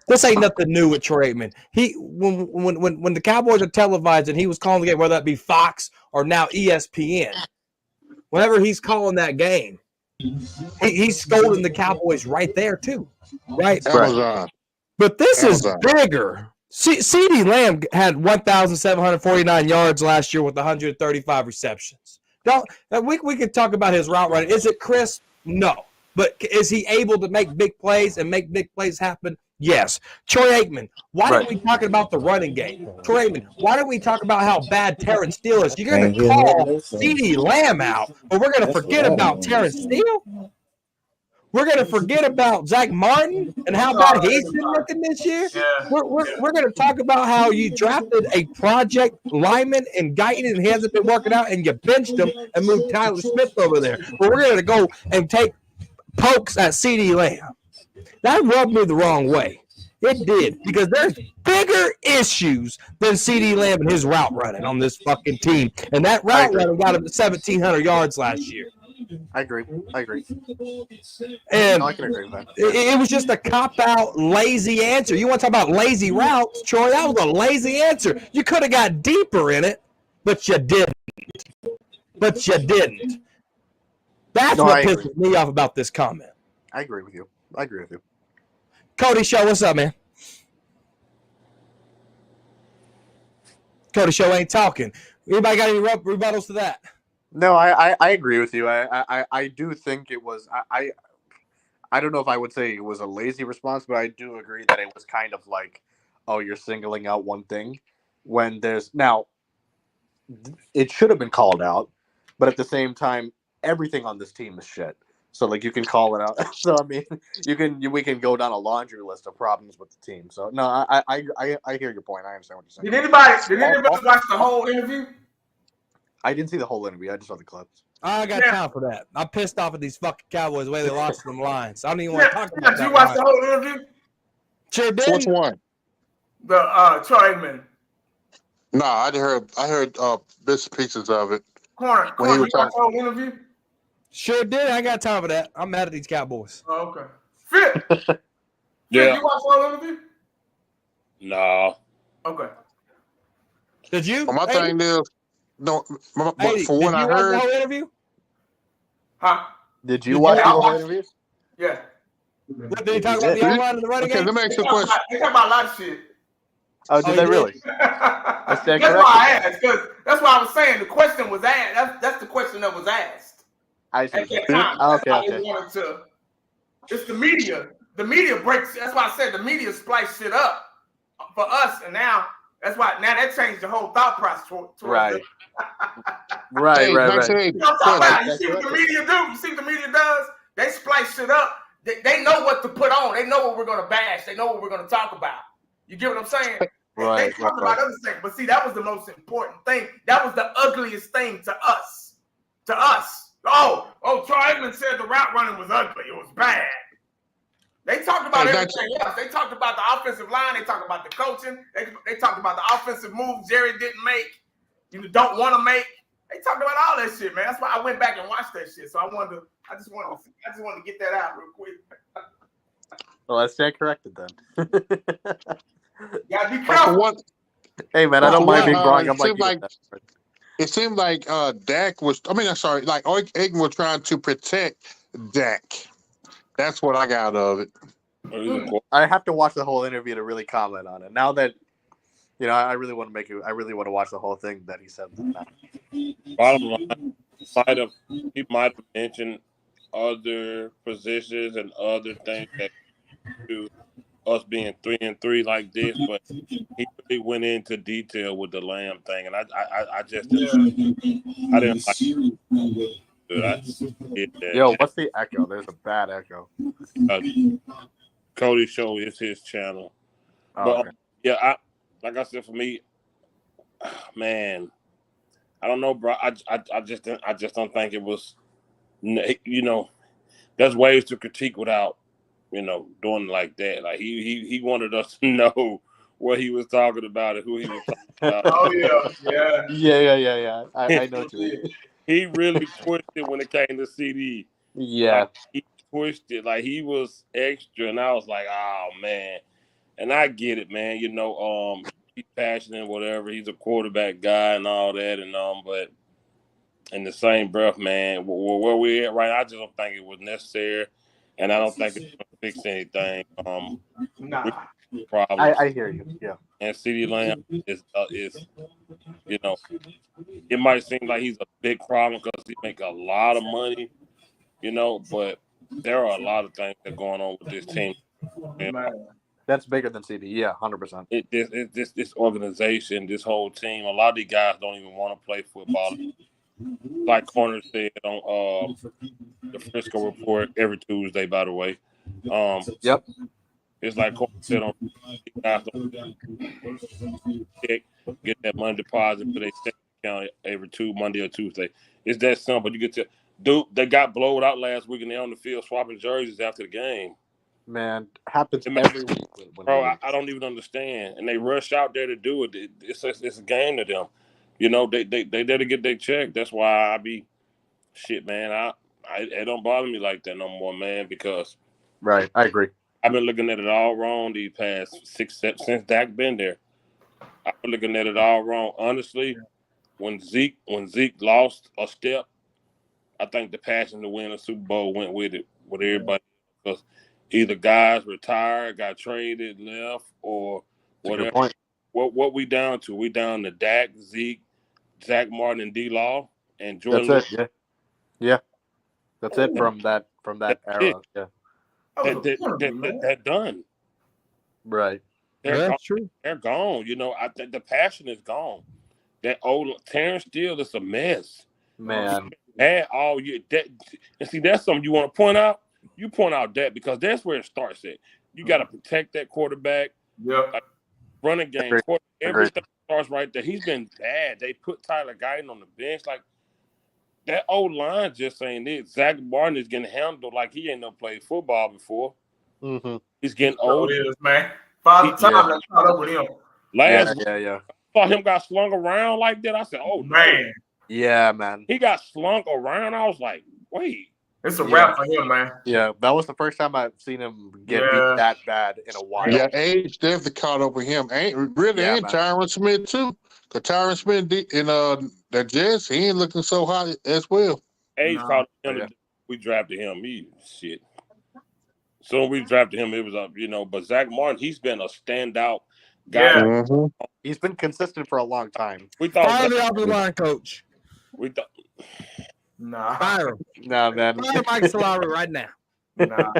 This ain't nothing new with Troy Aikman. When the Cowboys are televised and he was calling the game, whether that be Fox or now ESPN, whenever he's calling that game, he's scolding the Cowboys right there too, right? Amazon. But this is bigger. CeeDee Lamb had 1,749 yards last year with 135 receptions. We could talk about his route running. Is it crisp? No. But is he able to make big plays and make big plays happen? Yes. Troy Aikman, why didn't we talk about the running game? Troy Aikman, why didn't we talk about how bad Terrence Steele is? You're going to call CeeDee Lamb out, but we're going to forget about Terrence Steele? We're going to forget about Zach Martin and how bad he's been looking this year? We're going to talk about how you drafted a project lineman in Guyton and he hasn't been working out, and you benched him and moved Tyler Smith over there. But we're going to go and take pokes at CeeDee Lamb. That rubbed me the wrong way. It did, because there's bigger issues than CeeDee Lamb and his route running on this fucking team. And that route running got him to 1,700 yards last year. I agree. And I can agree with that. It was just a cop-out, lazy answer. You want to talk about lazy routes, Troy? That was a lazy answer. You could have got deeper in it, but you didn't. That's what pisses me off about this comment. I agree with you. Cody Show, what's up, man? Cody Show ain't talking. Anybody got any rebuttals to that? No, I agree with you. I do think it was I don't know if I would say it was a lazy response, but I do agree that it was kind of like, oh, you're singling out one thing when there's now it should have been called out, but at the same time, everything on this team is shit. So like you can call it out. So I mean, we can go down a laundry list of problems with the team. So no, I hear your point. I understand what you're saying. Did anybody watch the whole interview? I didn't see the whole interview. I just saw the clips. I got time for that. I'm pissed off at these fucking Cowboys the way they lost them lines. I don't even want to talk about that. Did you watch the whole interview? Sure did. Which one? The Troy Aikman. No, I heard bits and pieces of it. Corner, you watched the whole interview? Sure did. I got time for that. I'm mad at these Cowboys. Oh, okay. Fit. Yeah. Did you watch the whole interview? No. Okay. Did you? Well, my thing is, no. For what I heard, the whole interview? Huh? Did you watch the whole interview? Yeah. Did he talk about the online and the running game? Let me ask you a question. They talk about a lot of shit. Oh, did they really? That's why I asked, because that's why I was saying the question was asked. That's the question that was asked. I see. At that time. Okay. It's the media. The media breaks. That's why I said the media splice shit up for us, and now that's why that changed the whole thought process. Right. Right. You know what I'm talking about? You see what the media do? You see what the media does? They splice shit up. They know what to put on. They know what we're gonna bash. They know what we're gonna talk about. You get what I'm saying? Right. They talk about other things, but see, that was the most important thing. That was the ugliest thing to us. Oh, Troy Aikman said the route running was ugly. It was bad. They talked about everything else. They talked about the offensive line. They talked about the coaching. They talked about the offensive moves Jerry didn't make. Don't want to make. They talked about all that shit, man. That's why I went back and watched that shit. So I just wanted to get that out real quick. Well, I stand corrected then. You gotta be careful. Hey man, I don't mind being wrong. It seemed like Dak was. Like Aikman was trying to protect Dak. That's what I got out of it. I have to watch the whole interview to really comment on it. Now that I really want to watch the whole thing that he said. Bottom line, he might have mentioned other positions and other things that do us being 3-3 like this, but he really went into detail with the Lamb thing, and I just I didn't like it. Yo, what's the echo? There's a bad echo. Cody Show is his channel, but yeah, like I said, for me, man, I don't know, bro. I just don't think it was. There's ways to critique without doing like that. Like he wanted us to know what he was talking about and who he was talking about. Oh yeah. I know what you mean. He really pushed it when it came to CD. Yeah, like, he pushed it like he was extra, and I was like, oh man. And I get it, man. He's passionate and whatever. He's a quarterback guy and all that, and but in the same breath, man, where we're at right now, I just don't think it was necessary. And I don't think it's going to fix anything. Nah. I hear you. Yeah. And CeeDee Lamb is it might seem like he's a big problem because he make a lot of money, but there are a lot of things that are going on with this team. That's bigger than CD. Yeah, 100%. This organization, this whole team, a lot of these guys don't even want to play football. Like Corner said on the Frisco Report every Tuesday, by the way. Yep. It's like Corner said on guys get that money deposit for their account every Monday or Tuesday. It's that simple. You get to dude, they got blowed out last week and they're on the field swapping jerseys after the game. Man, happens every week. Bro, I don't even understand. And they rush out there to do it. It's a game to them. You know, they there to get their check. That's why I be shit, man. It don't bother me like that no more, man, because right, I agree. I've been looking at it all wrong these past 6 since Dak been there. I've been looking at it all wrong. Honestly, when Zeke lost a step, I think the passion to win a Super Bowl went with it, with everybody. Because either guys retired, got traded, left, or whatever. What we down to? We down to Dak, Zeke, Zach Martin, and D-Law, and Jordan. That's it. Yeah. That's it from that era. Yeah. That done. Right. That's true. They're gone. You know, I think the passion is gone. That old Terrence Steele is a mess. Man. And all year. And see, that's something you want to point out. You point out that because that's where it starts at. You got to protect that quarterback. Yep. Like, running game. Everything starts right there. He's been bad. They put Tyler Guyton on the bench. Like, that old line just ain't it. Zach Martin is getting handled like he ain't never played football before. Mm-hmm. He's getting old. Man. Father Time that caught up with him. I saw him got slung around like that. I said, oh, man. Yeah, man. He got slung around. I was like, wait. It's a wrap for him, man. Yeah, that was the first time I've seen him get beat that bad in a while. Yeah, age definitely caught up with him. Ain't Tyron Smith too. Because Tyron Smith in the Jets, he ain't looking so hot as well. Age caught him. We drafted him. Shit. So we drafted him, it was up, but Zach Martin, he's been a standout guy. Yeah. Mm-hmm. He's been consistent for a long time. We thought fire the offensive line coach. We thought fire him. Nah, man. Fire Mike Solari right now. Nah.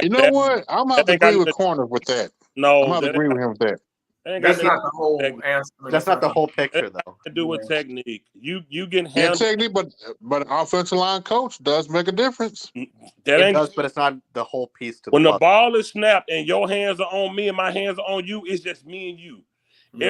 You know what? I'm going to agree with Corner with that. No, I'm going to agree with him with that. That's not the whole answer. That's not the whole picture, though. To do with technique. You get handled. Yeah, technique, but an offensive line coach does make a difference. It does, but it's not the whole piece to when the the ball is snapped and your hands are on me and my hands are on you, it's just me and you. Yeah.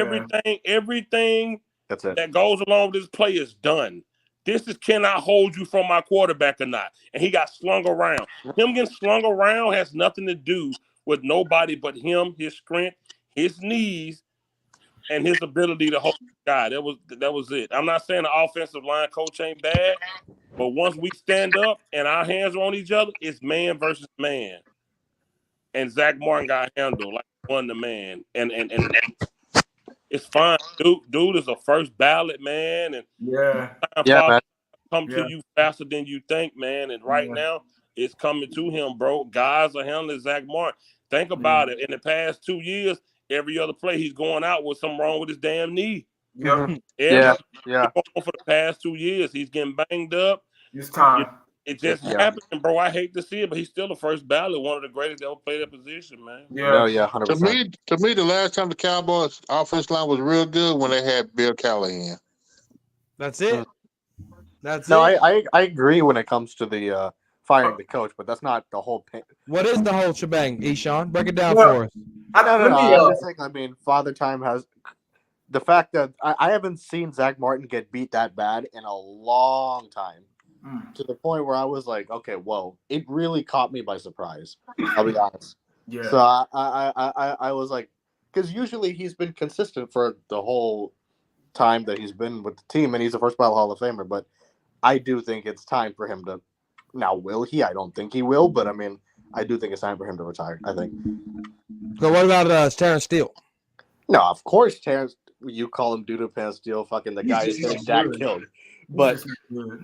Everything that's it. That goes along with this play is done. This is can I hold you from my quarterback or not? And he got slung around. Him getting slung around has nothing to do with nobody but him, his strength, his knees, and his ability to hold the guy. That was it. I'm not saying the offensive line coach ain't bad, but once we stand up and our hands are on each other, it's man versus man. And Zach Martin got handled like one the man. And it's fine. Dude is a first ballot man, and man. Come to you faster than you think, man. And right now, it's coming to him, bro. Guys are handling Zach Martin. Think about it. In the past 2 years, every other play he's going out with something wrong with his damn knee. Yep. Yeah. For the past 2 years, he's getting banged up. It's time. It just happened, bro. I hate to see it, but he's still the first ballot, one of the greatest that ever played that position, man. Yeah. No, 100%. To me, the last time the Cowboys offensive line was real good when they had Bill Callahan. That's it. That's no, it. I agree when it comes to the firing the coach, but that's not the whole thing. What is the whole shebang, Eshawn? Break it down for us. I mean, Father Time has the fact that I haven't seen Zach Martin get beat that bad in a long time. To the point where I was like, okay, whoa, it really caught me by surprise. I'll be honest. Yeah. So I was like, because usually he's been consistent for the whole time that he's been with the team, and he's a first ballot Hall of Famer. But I do think it's time for him to. Now, will he? I don't think he will, but I mean, I do think it's time for him to retire. I think. So what about Terrence Steele? No, of course, Terrence. You call him Doodoo Pan Steele, fucking the guy who's getting Dak killed. But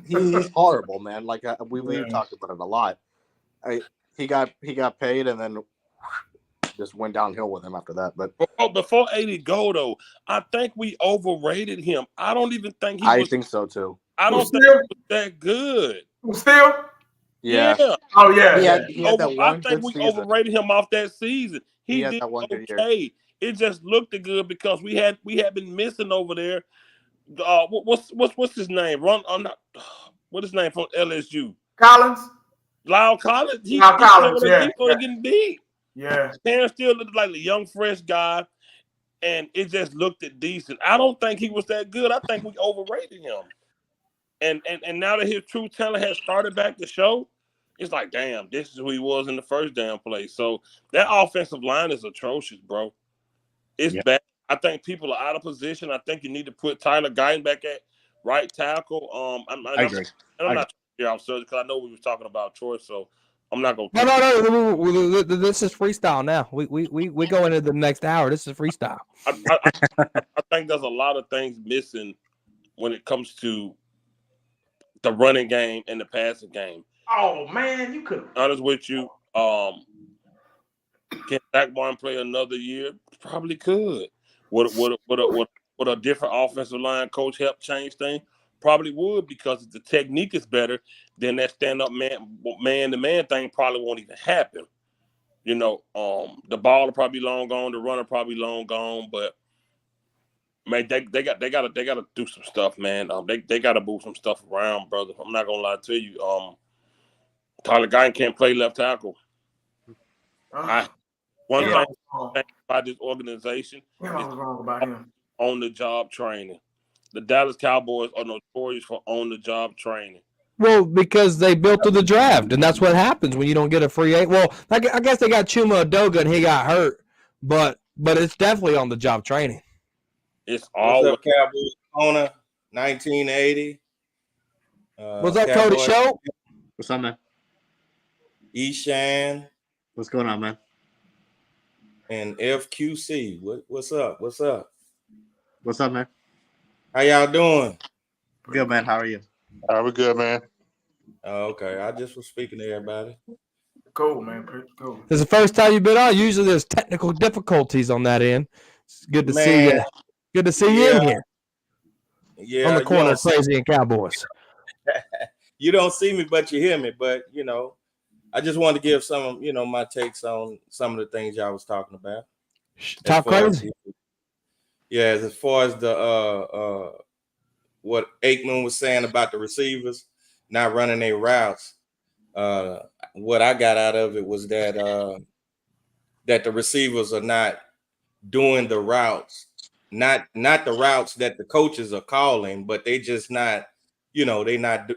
he's horrible, man. Like we've talked about it a lot. He got paid and then just went downhill with him after that. But before 80 go though, I think we overrated him. I don't even think I think so too. I don't think he was that good. Still? Yeah. Oh yeah. He had that one I think we season. overrated him off that season. He did that one good okay. year. It just looked good because we had been missing over there. What's his name? What's his name from LSU? Collins. Lyle Collins. He's Collins. getting beat. Yeah. Terrence still looked like a young, fresh guy, and it just looked decent. I don't think he was that good. I think we overrated him. And now that his true talent has started back to show, it's like, damn, this is who he was in the first damn place. So that offensive line is atrocious, bro. It's bad. I think people are out of position. I think you need to put Tyler Guyton back at right tackle. I agree. I'm not here off because I know we were talking about Troy, so I'm not gonna. No. This is freestyle now. We go into the next hour. This is freestyle. I think there's a lot of things missing when it comes to the running game and the passing game. Oh man, you could. Honest with you, can Zach Martin play another year? Probably could. Would a different offensive line coach help change things? Probably would, because if the technique is better, then that stand-up man-to-man thing probably won't even happen. You know, the ball will probably be long gone, the runner probably long gone, but man, they gotta do some stuff, man. They gotta move some stuff around, brother. I'm not gonna lie to you. Tyler Guyton can't play left tackle. One thing about this organization is wrong about him. On-the-job training. The Dallas Cowboys are notorious for on-the-job training. Well, because they built to the draft, and that's what happens when you don't get a free agent. Well, I guess they got Chuma Adoga, and he got hurt, but it's definitely on the job training. It's all What's up, Cowboys owner, 1980. Was that Cody Show? What's up, man? Eshan. What's going on, man? And FQC. What's up? What's up? What's up, man? How y'all doing? Good, man. How are you? We're good, man. Oh, okay. I just was speaking to everybody. Cool, man. Pretty cool. This is the first time you've been on. Usually there's technical difficulties on that end. It's good to see you. Good to see you in here. Yeah. On the corner of Crazy and Cowboys. You don't see me, but you hear me. But, you know, I just wanted to give some, you know, my takes on some of the things y'all was talking about. Talk crazy. As far as the what Aikman was saying about the receivers not running their routes, what I got out of it was that that the receivers are not doing the routes, not the routes that the coaches are calling, but they just not, you know, they not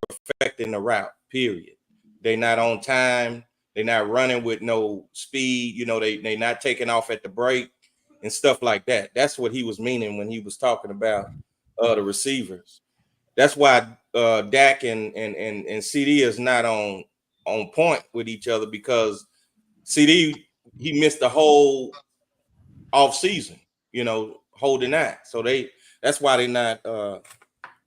perfecting the route, period. They not on time. They're not running with no speed. You know, they not taking off at the break and stuff like that. That's what he was meaning when he was talking about the receivers. That's why Dak and CD is not on point with each other, because CD, he missed the whole off season, you know, holding that. So that's why they not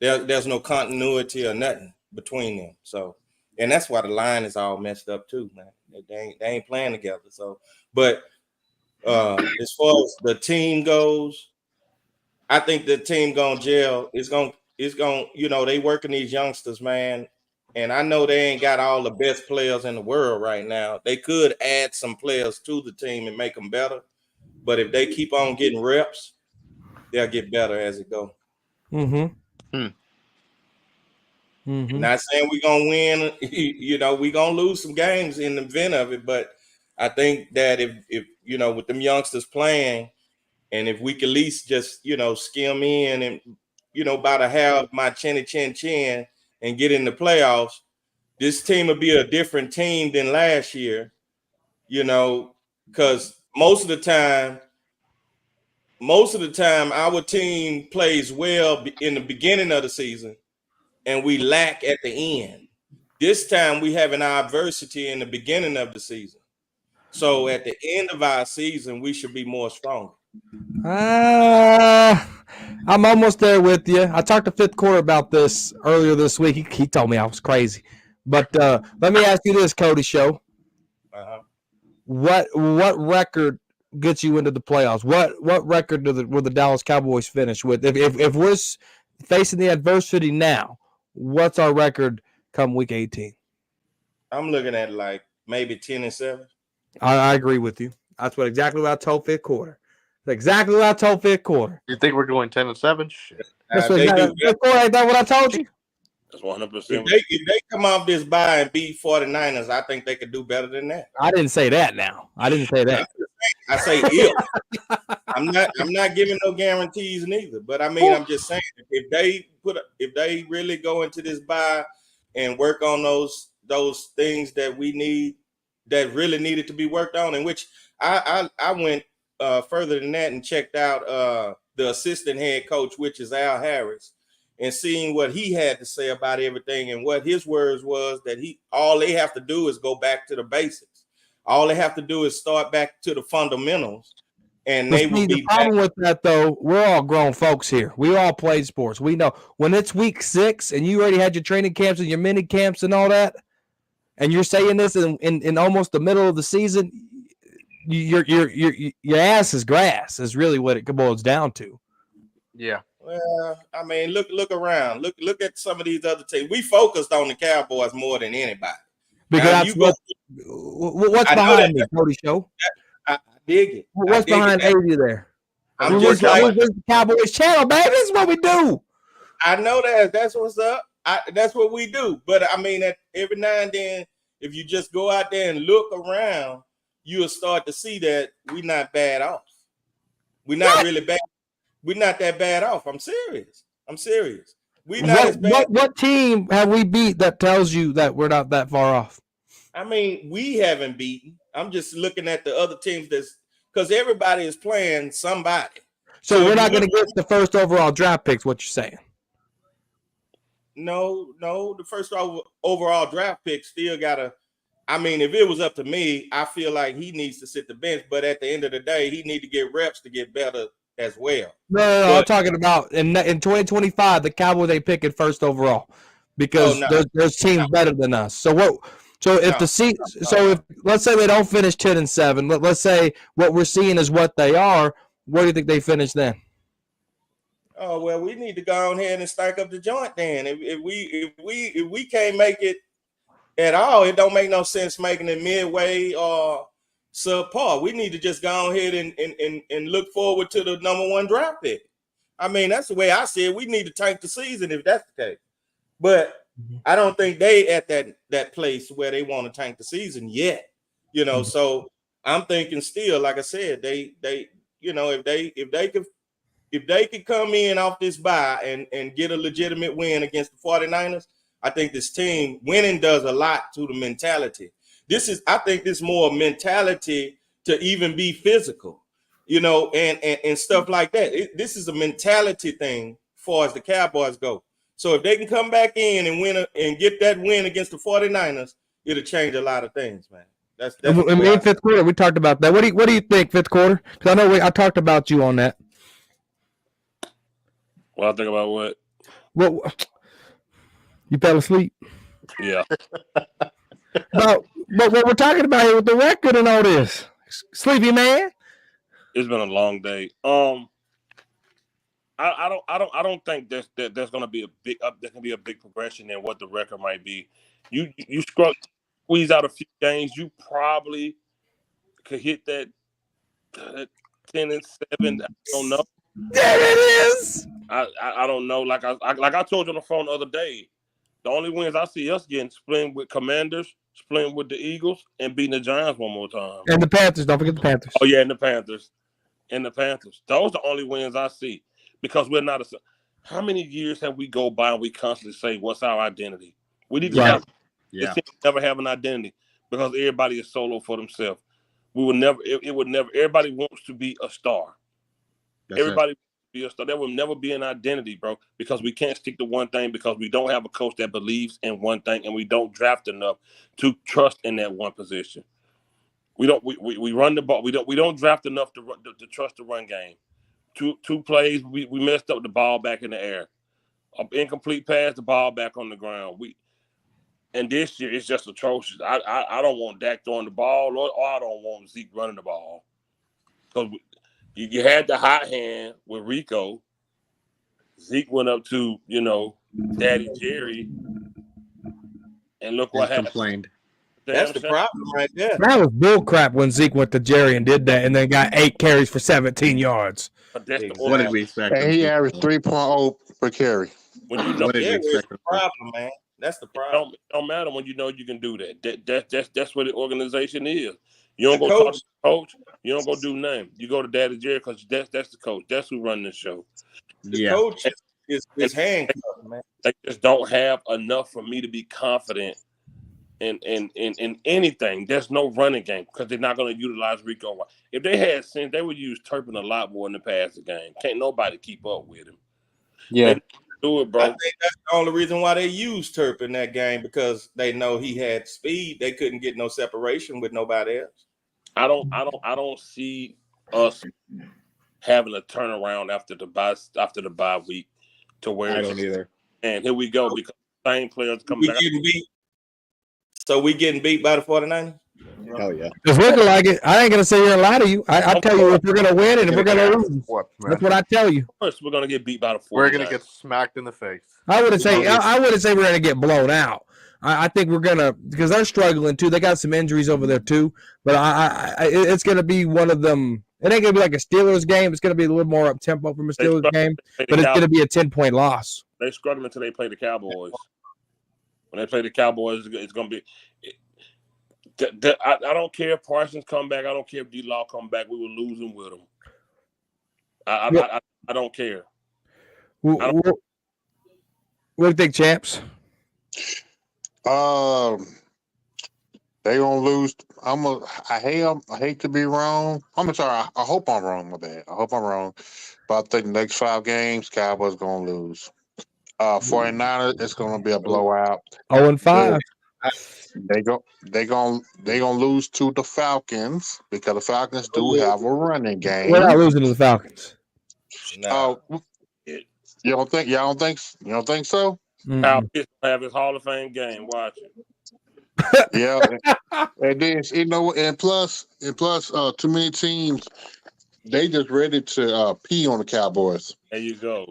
there's no continuity or nothing between them. So, and that's why the line is all messed up too, man. They ain't playing together. So, but as far as the team goes, I think the team going jail is going, you know, they working these youngsters, man. And I know they ain't got all the best players in the world right now. They could add some players to the team and make them better. But if they keep on getting reps, they'll get better as it go. Not saying we're going to win, you know, we're going to lose some games in the event of it. But I think that if you know, with them youngsters playing, and if we could at least just, you know, skim in and, you know, about to have my chin and get in the playoffs, this team will be a different team than last year, you know, because most of the time, our team plays well in the beginning of the season and we lack at the end. This time we having our adversity in the beginning of the season. So at the end of our season, we should be more strong. I'm almost there with you. I talked to Fifth Quarter about this earlier this week. He told me I was crazy. But let me ask you this, Cody Show. What record gets you into the playoffs? What record will the Dallas Cowboys finish with? If we're facing the adversity now, what's our record come week 18? I'm looking at like maybe 10-7. I agree with you. That's exactly what I told fifth quarter. That's exactly what I told fifth quarter. You think we're going 10-7? Shit. That's They do. fifth quarter. Ain't that what I told you? That's 100%. If they come off this bye and beat 49ers, I think they could do better than that. I didn't say that. Now I didn't say that. I say if. I'm not giving no guarantees neither. But I mean, I'm just saying if they really go into this bye and work on those things that we need, that really needed to be worked on, in which I went further than that and checked out the assistant head coach, which is Al Harris, and seeing what he had to say about everything, and what his words was that all they have to do is go back to the basics. All they have to do is start back to the fundamentals, and they will be. The problem with that, though, we're all grown folks here. We all played sports. We know when it's week 6 and you already had your training camps and your mini camps and all that, and you're saying this in almost the middle of the season, your ass is grass is really what it boils down to. Yeah. Well, I mean, look around. Look at some of these other teams. We focused on the Cowboys more than anybody. Because now, what's behind me, Cody Show? I dig it. What's behind 80 there? I'm just like the Cowboys channel, baby. This is what we do. I know that's what's up. That's what we do. But I mean, every now and then, if you just go out there and look around, you'll start to see that we're not bad off. We're not really bad. We're not that bad off. I'm serious. We're not as bad. What team have we beat that tells you that we're not that far off? I mean, we haven't beaten. I'm just looking at the other teams because everybody is playing somebody. So we're not going to get the first overall draft picks, what you're saying? No, the first overall draft pick still got to. I mean, if it was up to me, I feel like he needs to sit the bench. But at the end of the day, he need to get reps to get better as well. No, I'm talking about in 2025, the Cowboys they pick it first overall because there's teams better than us. So what? So if if let's say they don't finish 10-7, let's say what we're seeing is what they are. Where do you think they finish then? Oh well, we need to go on ahead and stack up the joint then. If we can't make it at all, it don't make no sense making it midway or subpar. We need to just go on ahead and look forward to the number 1 draft pick. I mean, that's the way I see it. We need to tank the season if that's the case. But I don't think they at that place where they want to tank the season yet. So I'm thinking still, like I said, they if they could come in off this bye and get a legitimate win against the 49ers, I think this team winning does a lot to the mentality. I think this more mentality to even be physical, and stuff like that. This is a mentality thing as far as the Cowboys go. So if they can come back in and win and get that win against the 49ers, it'll change a lot of things, man. That's in fifth quarter. We talked about that. What do you think, fifth quarter? Because I know I talked about you on that. Well, I think about what? What? You fell asleep. Yeah. But what we're talking about here with the record and all this, sleepy man. It's been a long day. I don't think there's going to be a big progression in what the record might be. You squeeze out a few games, you probably could hit that 10-7. I don't know. There it is. I don't know. Like I told you on the phone the other day, the only wins I see us getting splitting with Commanders, splitting with the Eagles, and beating the Giants one more time. And the Panthers. Don't forget the Panthers. Oh yeah, and the Panthers. Those are the only wins I see. Because we're not how many years have we go by and we constantly say, what's our identity? We need to never have an identity because everybody is solo for themselves. We will never, it would never, everybody wants to be a star. Everybody wants to be a star. There will never be an identity, bro, because we can't stick to one thing because we don't have a coach that believes in one thing and we don't draft enough to trust in that one position. We run the ball. We don't draft enough to trust the run game. Two plays, we messed up the ball back in the air. An incomplete pass, the ball back on the ground. And this year it's just atrocious. I don't want Dak throwing the ball, or I don't want Zeke running the ball. Because you had the hot hand with Rico. Zeke went up to Daddy Jerry, and look what happened. Complained. That's the problem right there. That was bull crap when Zeke went to Jerry and did that, and then got 8 carries for 17 yards. But that's Exactly. What did we expect? And he averaged 3.0 per carry. when you know What did we That's expect? the problem, man. That's the problem. don't matter when you know you can do that. That's what the organization is. You don't The go talk coach- to the coach. You don't go do nothing. You go to Daddy Jerry because that's the coach. That's who run this show. The coach is handcuffed, man. They just don't have enough for me to be confident in anything. There's no running game because they're not going to utilize Rico. If they had sense, they would use Turpin a lot more in the passing game. Can't nobody keep up with him. Yeah. They do it, bro. I think that's the only reason why they used Turp in that game, because they know he had speed. They couldn't get no separation with nobody else. I don't see us having a turnaround after the bye week to where I don't either. And here we go, because the same players come We back. getting beat. So we getting beat by the 49ers? Hell yeah. It's looking like it. I ain't gonna sit here and lie to you. I tell you if we're gonna win and if we're gonna lose. That's what I tell you. First, we're gonna get beat by the 49ers. We're gonna get smacked in the face. I wouldn't say we're gonna get blown out. I think we're gonna, because they're struggling too. They got some injuries over there too. But it's gonna be one of them. It ain't gonna be like a Steelers game. It's gonna be a little more up tempo from a Steelers game. But it's gonna be a 10-point loss. They struggle until they play the Cowboys. When they play the Cowboys, it's gonna be. I don't care if Parsons come back. I don't care if D-Law come back. We were losing with them. I don't care. What do you think, champs? They gonna lose. I hate to be wrong. I'm sorry. I hope I'm wrong with that. I hope I'm wrong. But I think the next 5 games, Cowboys gonna lose. 49ers, it's gonna be a blowout. 0-5. They gonna lose to the Falcons because the Falcons do have a running game. We're not losing to the Falcons. No. You don't think so? Cowboys have his Hall of Fame game. Watch it. Yeah, and then and plus, too many teams, they just ready to pee on the Cowboys. There you go.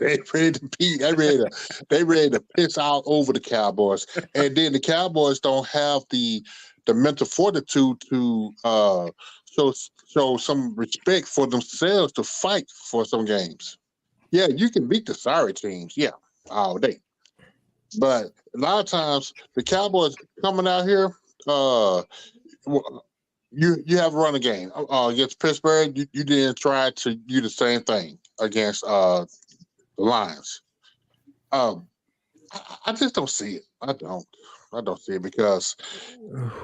They ready to pee. They ready to piss out over the Cowboys, and then the Cowboys don't have the mental fortitude to show some respect for themselves to fight for some games. Yeah, you can beat the sorry teams. Yeah, all day. But a lot of times the Cowboys coming out here, you have a running game against Pittsburgh. You didn't try to do the same thing against the Lions. I just don't see it. I don't see it because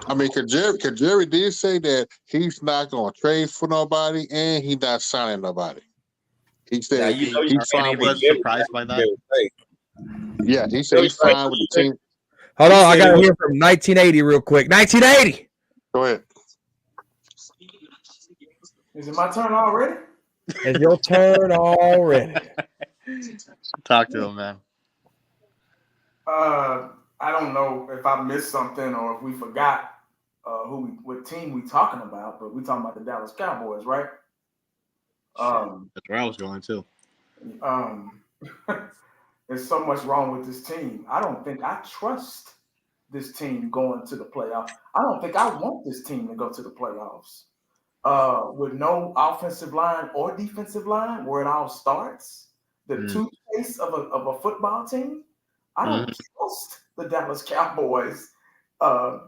Jerry did say that he's not going to trade for nobody and he's not signing nobody. He said he's fine with surprised by that. Yeah, he said he's fine with the team. Hold on, I got to hear from 1980 real quick. 1980. Go ahead. Is it my turn already? It's your turn already. Talk to him, man. I don't know if I missed something or if we forgot what team we talking about, but we talking about the Dallas Cowboys, right? That's where I was going too. There's so much wrong with this team. I don't think I trust this team going to the playoffs. I don't think I want this team to go to the playoffs. With no offensive line or defensive line, where it all starts, the toothpaste of a football team. I don't trust the Dallas Cowboys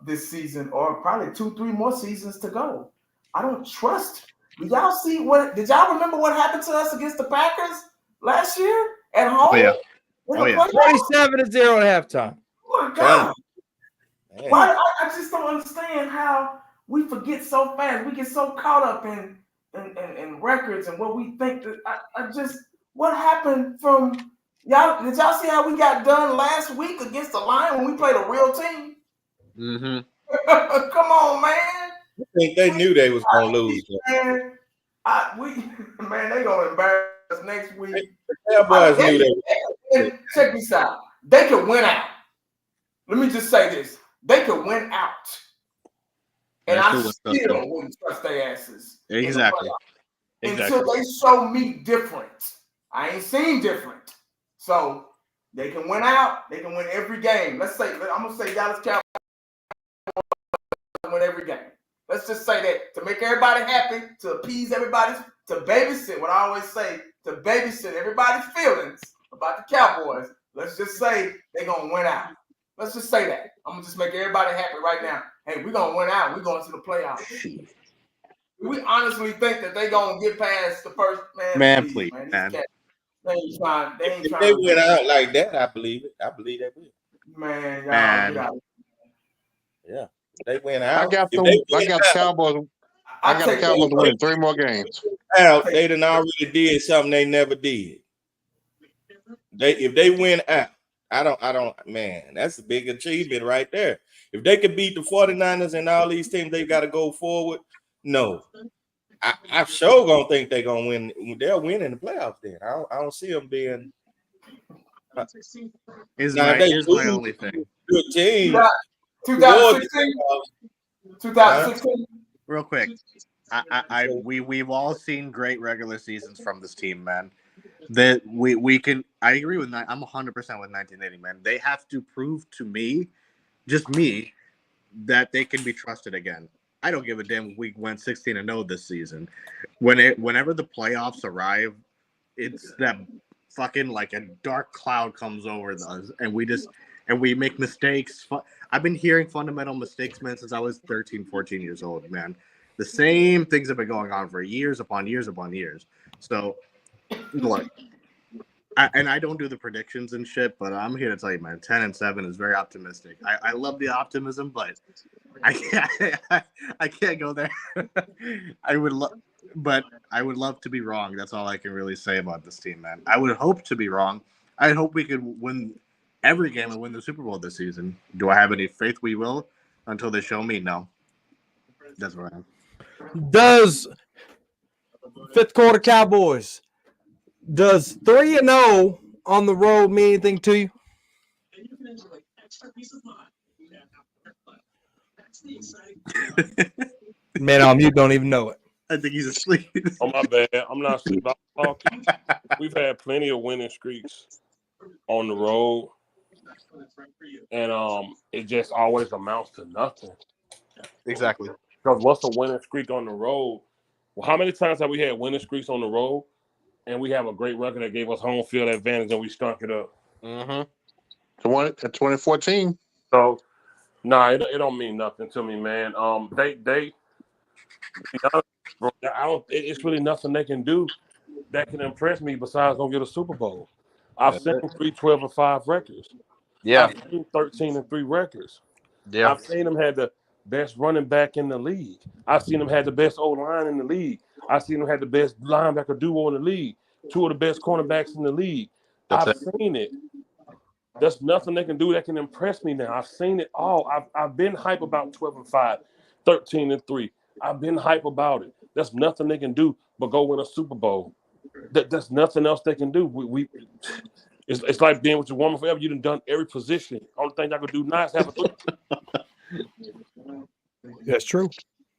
this season, or probably 2-3 more seasons to go. I don't trust. Did y'all remember what happened to us against the Packers last year at home? Oh yeah. 27-0 at halftime. Oh my God. Why? I just don't understand how we forget so fast. We get so caught up in records and what we think. What happened from y'all? Did y'all see how we got done last week against the Lions when we played a real team? Mm-hmm. Come on, man. I think they knew they was gonna lose. Man, they gonna embarrass us next week. The Cowboys knew they. Check this out. They could win out. Let me just say this. They could win out. And I still wouldn't trust their asses. Exactly. Until they show me different. I ain't seen different. So they can win out. They can win every game. I'm going to say Dallas Cowboys win every game. Let's just say that to make everybody happy, to appease everybody, to babysit. What I always say, to babysit everybody's feelings about the Cowboys. Let's just say they're gonna win out. Let's just say that. I'm gonna just make everybody happy right now. Hey, we're gonna win out. We're going to the playoffs. We honestly think that they're gonna get past the first please. Man. They ain't trying. If they went out like that, I believe it. I believe they will. Man, y'all get out. Yeah, they went out. I got the Cowboys. I got the Cowboys to win 3 more games. Out, they done already did something they never did. If they win out, I don't. Man, that's a big achievement right there. If they could beat the 49ers and all these teams, they got to go forward. No, I sure gonna think they're gonna win. They'll win in the playoffs. Then I don't see them being. Here's my only thing. Good team. 2016. 2016. Real quick, we've all seen great regular seasons from this team, man. That we can. I agree with. I'm 100% with 1980, man. They have to prove to me, just me, that they can be trusted again. I don't give a damn if we went 16-0 this season. Whenever the playoffs arrive, it's that fucking like a dark cloud comes over us, and we make mistakes. I've been hearing fundamental mistakes, man, since I was 13, 14 years old, man. The same things have been going on for years upon years upon years. So, look, I don't do the predictions and shit, but I'm here to tell you, man, 10-7 is very optimistic. I love the optimism, but I can't go there. I would love to be wrong. That's all I can really say about this team, man. I would hope to be wrong. I hope we could win every game and win the Super Bowl this season. Do I have any faith we will? Until they show me, no. That's what I am. Does fifth quarter Cowboys, does 3-0 on the road mean anything to you? Man, you don't even know it. I think he's asleep. Oh, my bad. I'm not asleep. I'm talking. We've had plenty of winning streaks on the road, and it just always amounts to nothing. Exactly. Because what's a winning streak on the road? Well, how many times have we had winning streaks on the road, and we have a great record that gave us home field advantage, and we stunk it up? Mm-hmm. 2014. So, it don't mean nothing to me, man. They it's really nothing they can do that can impress me besides don't get a Super Bowl. I've seen 3-12-5 records. Yeah. I've seen 13-3 records. Yeah. I've seen them had the best running back in the league. I've seen them had the best O-line in the league. I've seen them had the best linebacker duo in the league. 2 of the best cornerbacks in the league. I've seen it. There's nothing they can do that can impress me now. I've seen it all. I've been hype about 12-5, 13-3. I've been hype about it. There's nothing they can do but go win a Super Bowl. There's nothing else they can do. It's like being with your woman forever. You done every position. Only thing I could do now is have a That's true.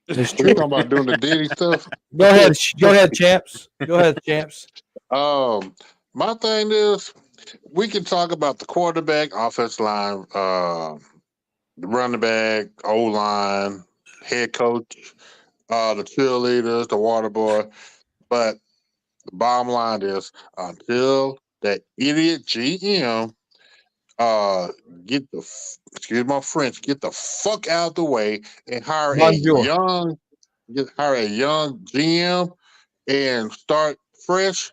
It's true. Talking about doing the Diddy stuff. Go ahead, champs. Go ahead, champs. My thing is, we can talk about the quarterback, offensive line, the running back, O-line, head coach, the cheerleaders, the water boy, but the bottom line is, until that idiot GM excuse my French, get the fuck out of the way and hire a young GM and start fresh.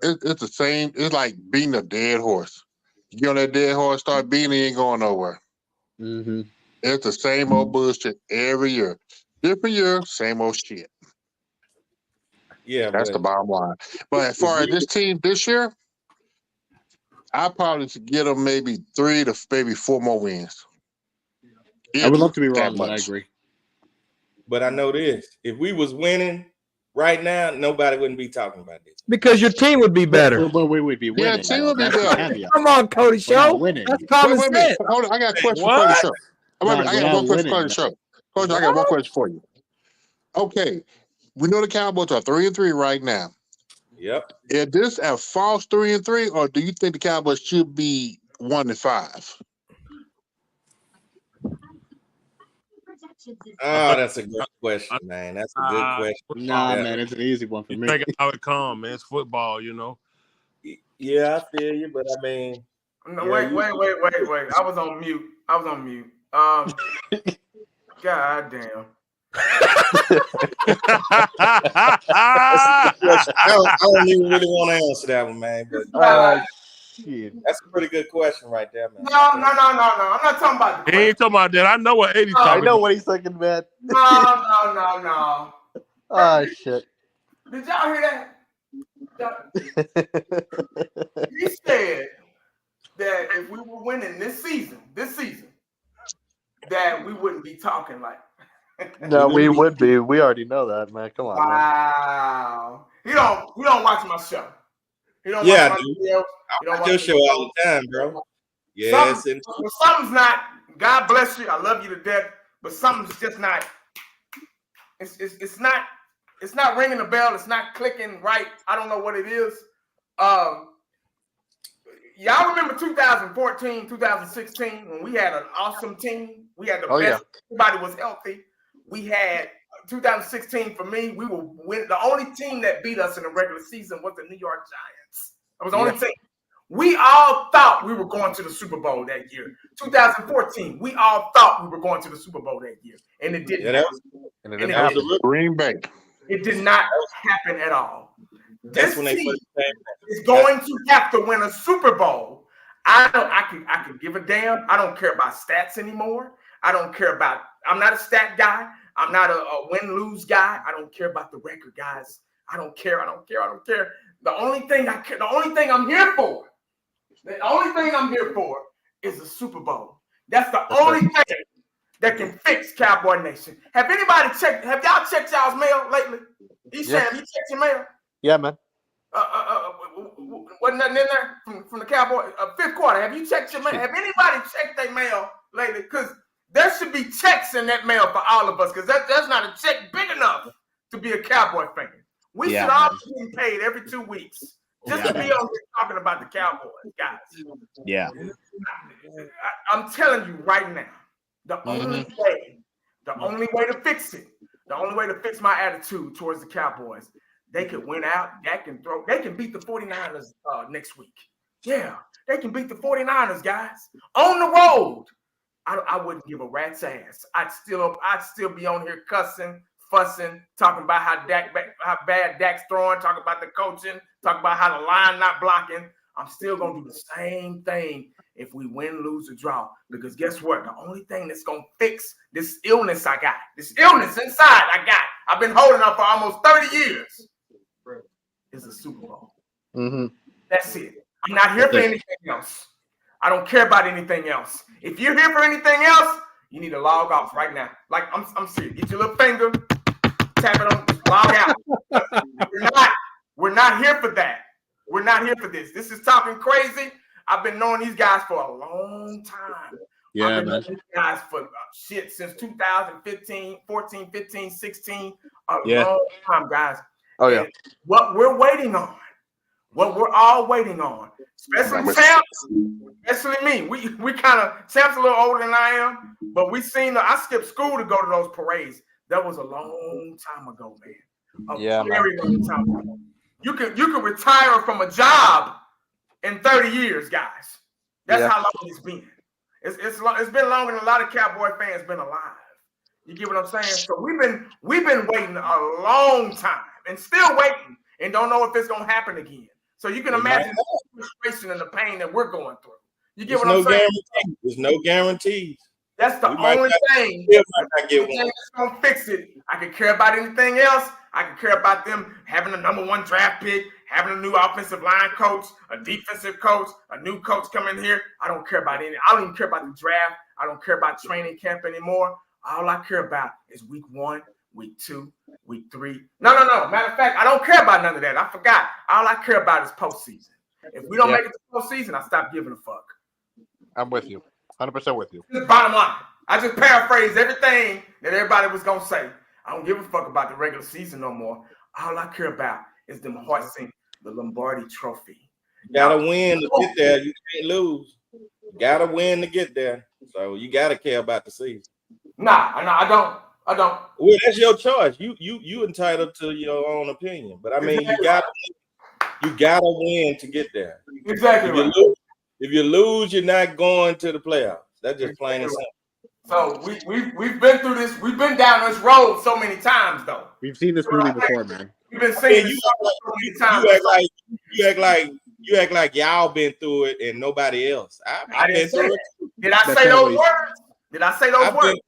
It's the same. It's like beating a dead horse. You get on that dead horse, start beating it, ain't going nowhere. Mm-hmm. It's the same old bullshit every year. Different year, same old shit. Yeah, that's the bottom line. But as far as this team this year, I probably should get them maybe 3 to maybe 4 more wins. I would love to be wrong, but I agree. But I know this: if we was winning right now, nobody wouldn't be talking about this because your team would be better. But we would be winning. Yeah, team would be better. Come on, Cody Show. That's common sense. Hold on, I got a question for the show. I got one question for the show. Coach, I got one question for you. Okay, we know the Cowboys are 3-3 right now. Yep. Is this a false 3-3, or do you think the Cowboys should be 1-5? Oh, that's a good question, man. That's a good question. Nah, man, it's an easy one for me. Take it how it comes, man. It's football, Yeah, I feel you, but I mean, no, wait. I was on mute. God damn. I don't even really want to answer that one, man. But shit. That's a pretty good question right there, man. No. I'm not talking about the He ain't talking about that. I know what 80's I talking know about. what he's thinking, man. No. Oh shit. Did y'all hear that? He said that if we were winning this season, that we wouldn't be talking like. No, we would be. We already know that, man. Come on. Wow. Man. He don't watch my show. He don't watch my videos. He don't watch your show all the time, bro. Yes. Something's not. God bless you. I love you to death, but something's just not. It's not ringing the bell. It's not clicking right. I don't know what it is. Y'all remember 2014, 2016 when we had an awesome team? We had the best. Yeah. Everybody was healthy. We had 2016 for me. We will win. The only team that beat us in the regular season was the New York Giants. That was the only team. We all thought we were going to the Super Bowl that year. 2014, we all thought we were going to the Super Bowl that year, and it didn't happen. And it didn't happen. Green Bay. It did not happen at all. This team is going to have to win a Super Bowl. I can give a damn. I don't care about stats anymore. I don't care about. I'm not a stat guy. I'm not a win-lose guy. I don't care about the record, guys. I don't care. The only thing I'm here for. The only thing I'm here for is the Super Bowl. That's the only thing that can fix Cowboy Nation. Have y'all checked y'all's mail lately? Have you checked your mail? Yeah, man. Wasn't nothing in there from the Cowboy fifth quarter? Have you checked your mail? Have anybody checked their mail lately? Because there should be checks in that mail for all of us. Because that's not a check big enough to be a Cowboy fan. We should all be paid every 2 weeks. Just to be on here talking about the Cowboys, guys. Yeah. I'm telling you right now, the only way to fix it, the only way to fix my attitude towards the Cowboys, they could win out. They can beat the 49ers next week. Yeah, they can beat the 49ers, guys. On the road. I wouldn't give a rat's ass. I'd still be on here cussing, fussing, talking about how bad Dak's throwing, talking about the coaching, talking about how the line not blocking. I'm still gonna do the same thing if we win, lose, or draw. Because guess what? The only thing that's gonna fix this illness I got, this illness inside I've been holding up for almost 30 years, is a Super Bowl. Mm-hmm. That's it. I'm not here for anything else. I don't care about anything else. If you're here for anything else, you need to log off right now. Like I'm serious. Get your little finger, tap it on, log out. We're not here for that. We're not here for this. This is talking crazy. I've been knowing these guys for a long time. Yeah, I've been man. knowing these guys for since 2015, 14, 15, 16. Long time, guys. Oh, yeah. And what we're waiting on, what we're all waiting on, especially Champs, especially me. We kind of, Champs a little older than I am, but I skipped school to go to those parades. That was a long time ago, man. Very long time ago. You can retire from a job in 30 years, guys. That's how long it's been. It's been longer than a lot of Cowboy fans been alive. You get what I'm saying? So we've been waiting a long time and still waiting and don't know if it's gonna happen again. So you can imagine the frustration and the pain that we're going through. You get what I'm saying? There's no guarantees. That's the only thing that's gonna fix it. I could care about anything else. I could care about them having a number 1 draft pick, having a new offensive line coach, a defensive coach, a new coach coming here. I don't care about any. I don't even care about the draft. I don't care about training camp anymore. All I care about is week 1, week 2, week 3. No. Matter of fact, I don't care about none of that. I forgot. All I care about is postseason. If we don't make it to postseason, I stop giving a fuck. I'm with you. 100% with you. This is bottom line. I just paraphrased everything that everybody was going to say. I don't give a fuck about the regular season no more. All I care about is them hoisting the Lombardi trophy. You gotta win to get there. You can't lose. You gotta win to get there. So you gotta care about the season. Nah, I don't. Well, that's your choice. You entitled to your own opinion. But I mean, Exactly you gotta win to get there. Exactly If right. if you lose, you're not going to the playoffs. That's just plain and simple. So we've been through this. We've been down this road so many times, though. We've seen this movie before, man. We've been seeing this so many times. You act like y'all been through it and nobody else. I've been through it. Did I say those words? Did I say those words?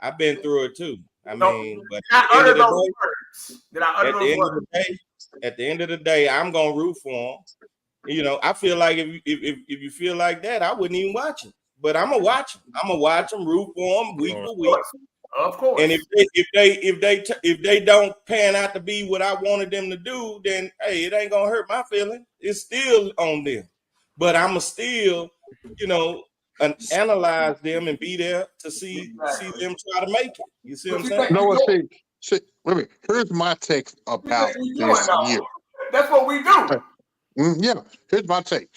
I've been through it too. I mean, but did I utter those words? Did I utter those words? At the end of the day, I'm gonna root for them. You know, I feel like if you feel like that, I wouldn't even watch it. But I'm gonna watch them. I'm gonna watch them, root for them week for week. Of course. And if they don't pan out to be what I wanted them to do, then hey, it ain't gonna hurt my feeling. It's still on them. But I'ma still, you know, analyze them and be there to see them try to make it. You see what I'm saying? No, see, wait a minute. Here's my take about this year. That's what we do. Yeah, here's my take.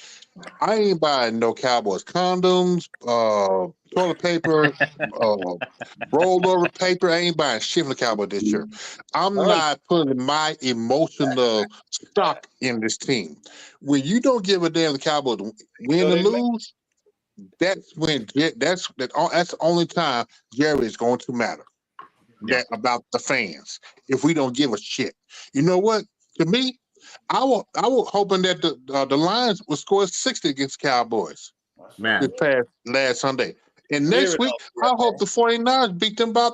I ain't buying no Cowboys condoms, toilet paper, rolled over paper. I ain't buying shit from the Cowboys this year. I'm not putting my emotional stock in this team. When you don't give a damn the Cowboys win or lose, that's the only time Jerry is going to matter. That about the fans. If we don't give a shit, you know what? To me, I was hoping that the Lions would score 60 against Cowboys this past last Sunday. And next week, I hope the 49ers beat them by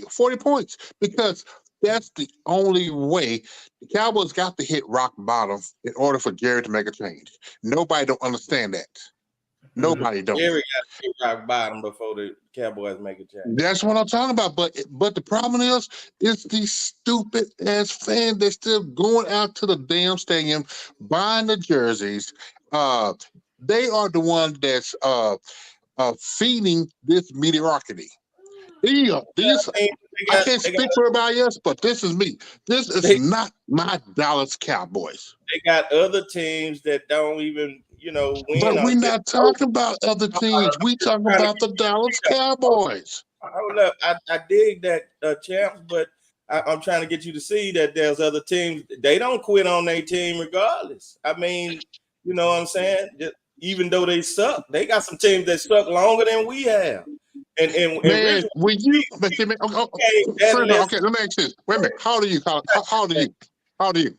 40 points, because that's the only way. The Cowboys got to hit rock bottom in order for Jerry to make a change. Nobody don't understand that. Nobody don't. Jerry got to hit rock bottom before the Cowboys make a change. That's what I'm talking about. But the problem is these stupid ass fans. They're still going out to the damn stadium, buying the jerseys. They are the ones that's feeding this mediocrity. I can't speak for everybody else, but this is me. This is not my Dallas Cowboys. They got other teams that don't even, win. But we're not talking about other teams. We talking about the Dallas Cowboys. Hold up. I dig that, champs, but I'm trying to get you to see that there's other teams. They don't quit on their team regardless. I mean, you know what I'm saying? Even though they suck, they got some teams that suck longer than we have. And man, when you okay, let me ask you this. Wait a minute. How old are you? How old are you? How old are you?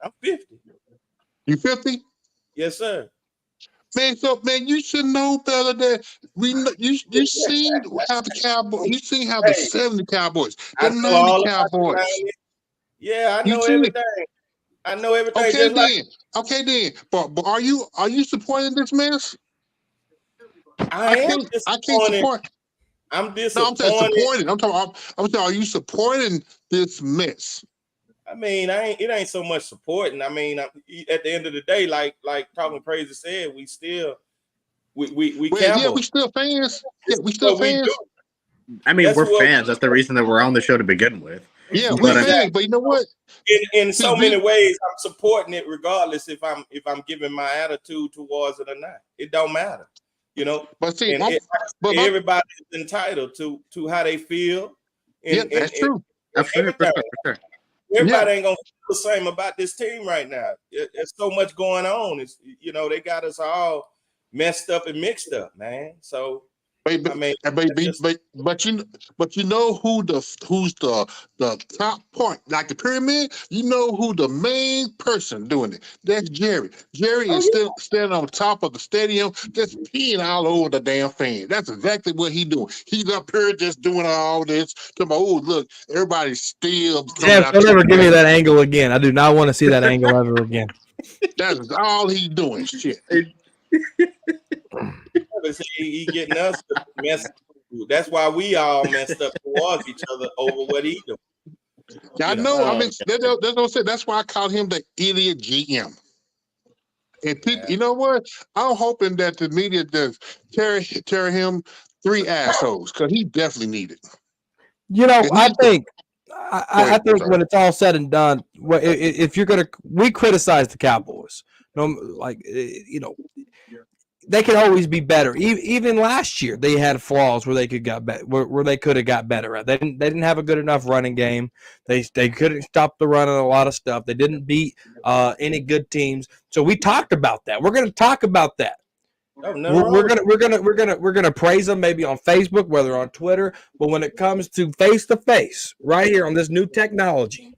I'm 50. You 50? Yes, sir. Man, you should know better than you seen how the Cowboys. You seen how the 70 Cowboys, the 90 Cowboys. Yeah, I know everything. I know everything. Okay, then. But are you supporting this mess? I am disappointed. I can't support. I'm disappointed. No, I'm supporting. I'm talking. Are you supporting this mess? I mean, it ain't so much supporting. I mean, at the end of the day, like Talking Crazy said, we still we yeah, we still fans. Yeah, we still fans. I mean, we're fans. That's the reason that we're on the show to begin with. Yeah, we're fans. But you know what? In so many ways, I'm supporting it regardless if I'm giving my attitude towards it or not. It don't matter, But see, everybody's entitled to how they feel. That's true. For sure. Everybody ain't gonna feel the same about this team right now. There's so much going on. It's they got us all messed up and mixed up, man. So but you know who's the top point, like the pyramid. You know who the main person doing it? That's Jerry. Jerry is still standing on top of the stadium, just peeing all over the damn fan. That's exactly what he's doing. He's up here just doing all this. Look, everybody's still. Jeff, don't ever give me that angle again. I do not want to see that angle ever again. That's all he's doing. Shit. He getting us messed. That's why we all messed up towards each other over what he doing. I know. I mean, that's why I call him the idiot GM. And people, you know what? I'm hoping that the media does tear him 3 assholes, because he definitely needed. I think when it's all said and done, if you're we criticize the Cowboys, they can always be better. Even last year, they had flaws where they could where they could have got better at. They didn't have a good enough running game. They couldn't stop the run on a lot of stuff. They didn't beat any good teams. So we talked about that. We're going to talk about that. Oh, no, We're gonna praise them maybe on Facebook, whether on Twitter. But when it comes to face, right here on this new technology,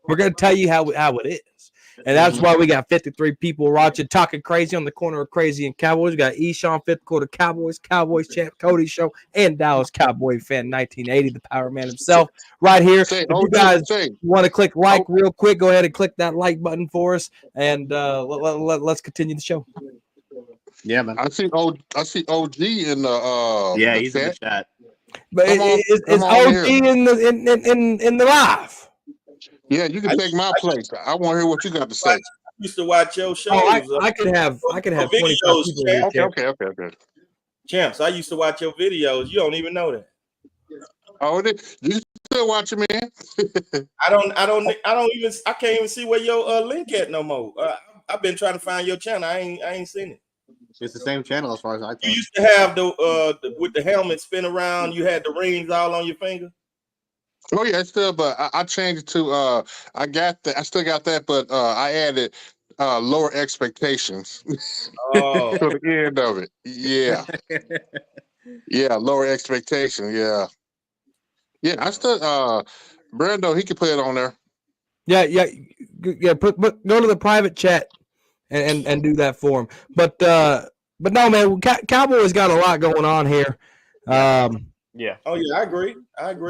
we're gonna tell you how it is. And that's why we got 53 people watching, talking crazy on the corner of Crazy and Cowboys. We got Eshawn, fifth quarter Cowboys champ, Cody Show, and Dallas Cowboy fan 1980, the power man himself, right here. If you guys want to click like real quick, go ahead and click that like button for us, and let's continue the show. Yeah, man. I see OG in the he's in the chat. But it's OG in the live. Yeah, you can take my place. I want to hear what you got to say. I used to watch your shows. I could have 25 videos. people. Okay. Champs, I used to watch your videos. You don't even know that. Oh, you still watching, man? I can't even see where your link at no more. I've been trying to find your channel. I ain't seen it. It's the same channel as far as I thought. You used to have the with the helmet spin around. You had the rings all on your finger. Oh yeah, still, but I changed it to I still got that, but I added lower expectations Oh. to the end of it. Yeah. Yeah, lower expectation. Yeah. I still Brando, he can put it on there. Yeah. Go to the private chat and do that for him. But no, man, Cowboys got a lot going on here. Yeah. Oh yeah, I agree.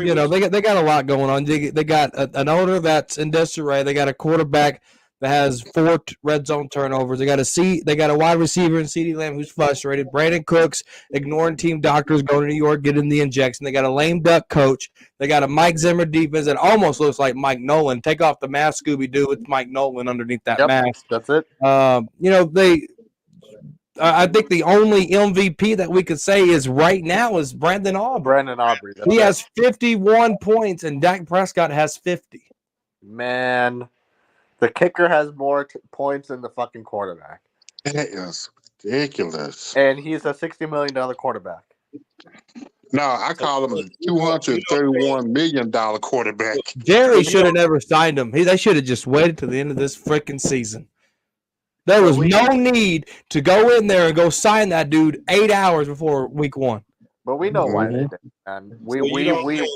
You know, they got a lot going on. They got an owner that's in disarray. They got a quarterback that has 4 red zone turnovers. They got a wide receiver in CeeDee Lamb who's frustrated. Brandon Cooks ignoring team doctors, going to New York, getting the injection. They got a lame duck coach. They got a Mike Zimmer defense that almost looks like Mike Nolan. Take off the mask, Scooby-Doo. It's Mike Nolan underneath that mask. That's it. You know, I think the only MVP that we could say is right now is Brandon Aubrey. He has 51 points, and Dak Prescott has 50. Man, the kicker has more points than the fucking quarterback. That is ridiculous. And he's a $60 million quarterback. No, I call him a $231 million quarterback. Jerry should have never signed him. They should have just waited to the end of this freaking season. There was no need to go in there and go sign that dude 8 hours before week 1. But we know why they did. And you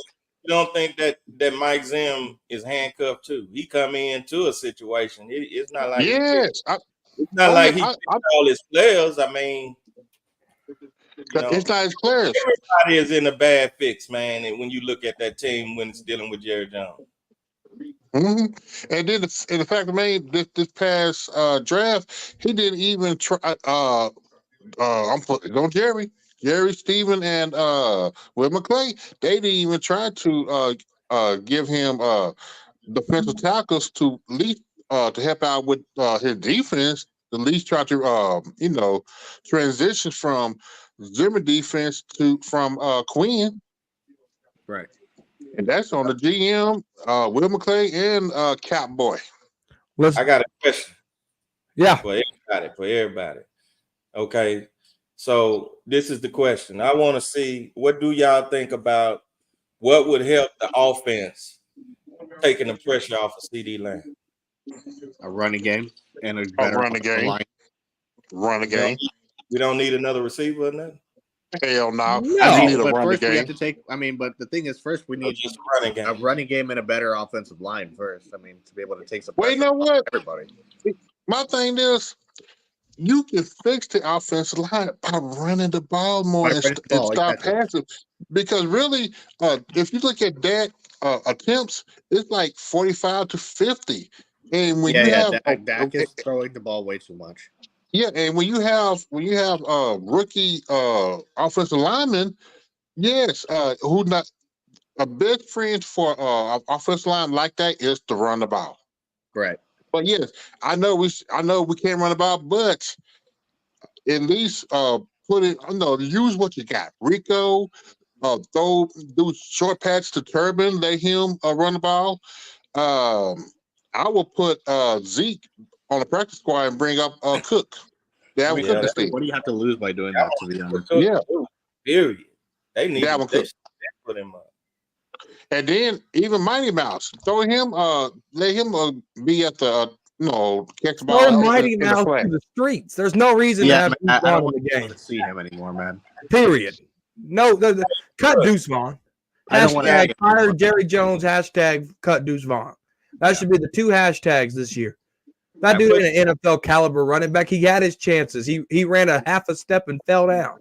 don't think that Mike Zim is handcuffed too? He come into a situation. It's not like it's not like he all his players. I mean, it's not his players. Everybody is in a bad fix, man. And when you look at that team when it's dealing with Jerry Jones. Mm-hmm. And then the fact remains, this past draft, he didn't even try. Don't Jerry, Stephen, and Will McClay. They didn't even try to give him defensive tackles to least to help out with his defense. To at least try to transition from Zimmer defense from Quinn. Right. And that's on the GM, Will McClay, and Cowboy. I got a question. Yeah. For everybody. Okay. So this is the question. I want to see, what do y'all think about what would help the offense taking the pressure off of CeeDee Lamb? A running game and a better running game. Running game. We don't need another receiver or nothing? Hell no. But first we have to take. I mean, but the thing is, first we need just a running game and a better offensive line first. I mean, to be able to take some. Well, you know what? Everybody. My thing is, you can fix the offensive line by running the ball more and stop passing. Because really, if you look at Dak attempts, it's like 45 to 50. And when Dak is throwing the ball way too much. Yeah, and when you have rookie offensive linemen, yes, who not a big friend for offensive line like that is to run the ball. Right. But yes, I know we can't run the ball, but at least use what you got. Rico, do short patch to Turbin, let him run the ball. I will put Zeke on the practice squad and bring up Cook. Dalvin Cook to stay. What do you have to lose by doing that? To be honest, Yeah. Period. They need Dalvin Cook. Put him up. And then even Mighty Mouse, throw him, let him be at the, catch the ball. Throw Mighty Mouse to the streets. There's no reason to have I don't want the game to see him anymore, man. Period. No, cut Deuce Vaughn. Hashtag fire Jerry Jones. Hashtag cut Deuce Vaughn. That should be the 2 hashtags this year. That dude in an NFL caliber running back, he had his chances. He ran a half a step and fell down.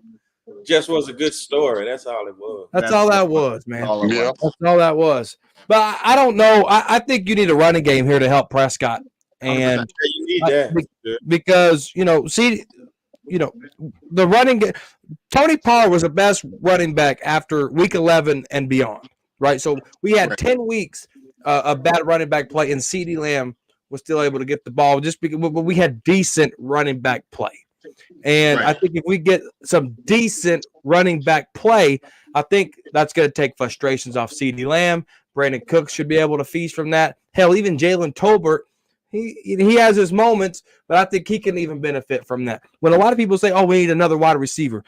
Just was a good story. That's all it was. That's all that was, man. Yeah. That's all that was. But I don't know. I think you need a running game here to help Prescott. And you need that. Because, the running game, Tony Pollard was the best running back after week 11 and beyond, right? So we had 10 weeks of bad running back play, and CeeDee Lamb was still able to get the ball just because we had decent running back play. And I think if we get some decent running back play, I think that's going to take frustrations off CeeDee Lamb. Brandon Cooks should be able to feast from that. Hell, even Jalen Tolbert, he has his moments, but I think he can even benefit from that. When a lot of people say, "Oh, we need another wide receiver,"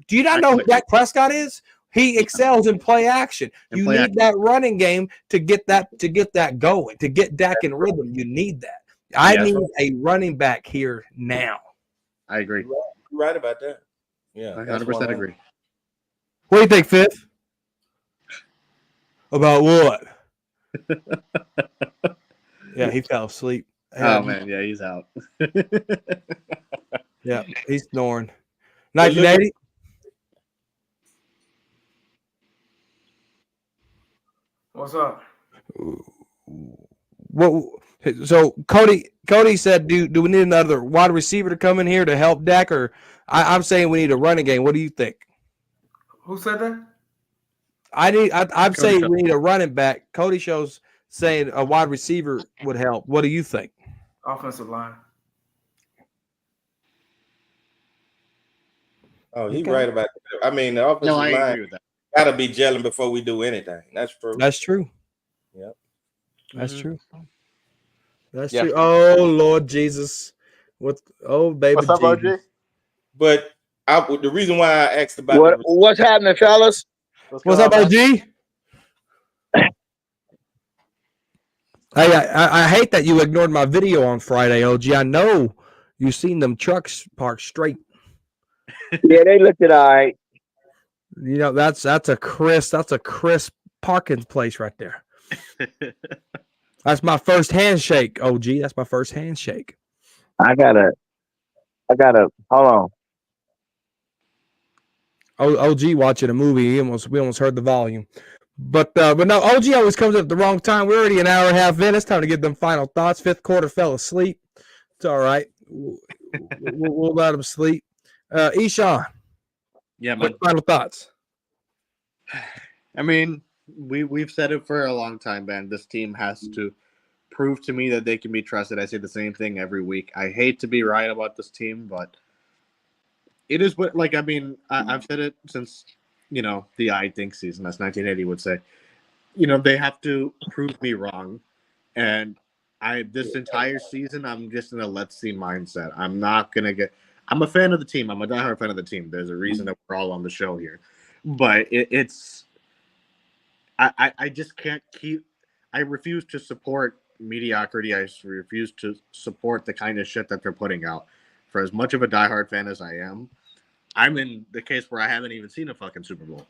do you not know who Dak Prescott is? He excels in play action. You need that running game to get that going, to get Dak in rhythm. You need that. I need a running back here now. I agree. You're right about that. Yeah, I 100% agree. What do you think, Fifth? About what? Yeah, he fell asleep. Oh man, yeah, he's out. Yeah, he's snoring. 1980. What's up? So Cody said, do we need another wide receiver to come in here to help Dak, or I'm saying we need a running game. What do you think? Who said that? I'm saying we need a running back. Cody shows saying a wide receiver would help. What do you think? Offensive line. Oh, he's right about that. I mean, the offensive line got to be gelling before we do anything. That's true. That's true. Yep. That's true. That's true. Oh, Lord Jesus. Baby What's up, Jesus. OG? But the reason why I asked about what's happening, fellas? What's up, OG? Hey, I hate that you ignored my video on Friday, OG. I know you seen them trucks parked straight. Yeah, they looked at all right. That's a crisp parking place right there. That's my first handshake, OG. That's my first handshake. I gotta hold on. OG watching a movie. We almost heard the volume. But no, OG always comes up at the wrong time. We're already an hour and a half in. It's time to get them final thoughts. Fifth quarter fell asleep. It's all right. We'll let him sleep. Eshawn. Yeah, man. Final thoughts. I mean, we've said it for a long time, man. This team has to prove to me that they can be trusted. I say the same thing every week. I hate to be right about this team, but it is what, like, I mean, I've said it since, the I think season, as 1980 would say. They have to prove me wrong. And this entire season, I'm just in a let's see mindset. I'm not going to I'm a fan of the team. I'm a diehard fan of the team. There's a reason that we're all on the show here. But I just can't I refuse to support mediocrity. I refuse to support the kind of shit that they're putting out. For as much of a diehard fan as I am, I'm in the case where I haven't even seen a fucking Super Bowl.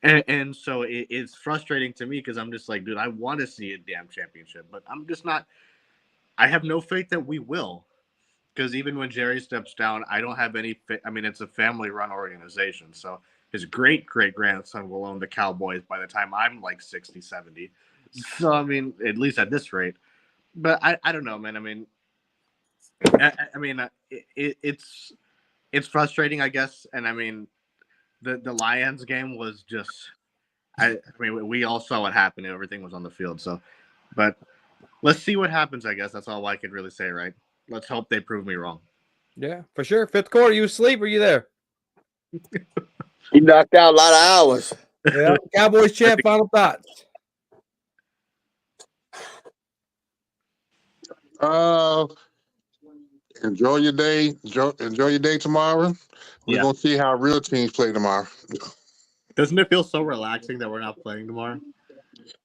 And so it's frustrating to me because I'm just like, dude, I want to see a damn championship, but I'm just not. I have no faith that we will. Because even when Jerry steps down, I don't have any – I mean, it's a family-run organization. So his great-great-grandson will own the Cowboys by the time I'm like 60, 70. So, I mean, at least at this rate. But I don't know, man. I mean, it's frustrating, I guess. And, I mean, the Lions game was just – I mean, we all saw what happened. Everything was on the field. So, but let's see what happens, I guess. That's all I could really say, right? Let's hope they prove me wrong. Yeah, for sure. Fifth quarter, you asleep or you there? He knocked out a lot of hours. Yeah. Cowboys champ, final thoughts. Enjoy your day. Enjoy your day tomorrow. We're gonna see how real teams play tomorrow. Doesn't it feel so relaxing that we're not playing tomorrow?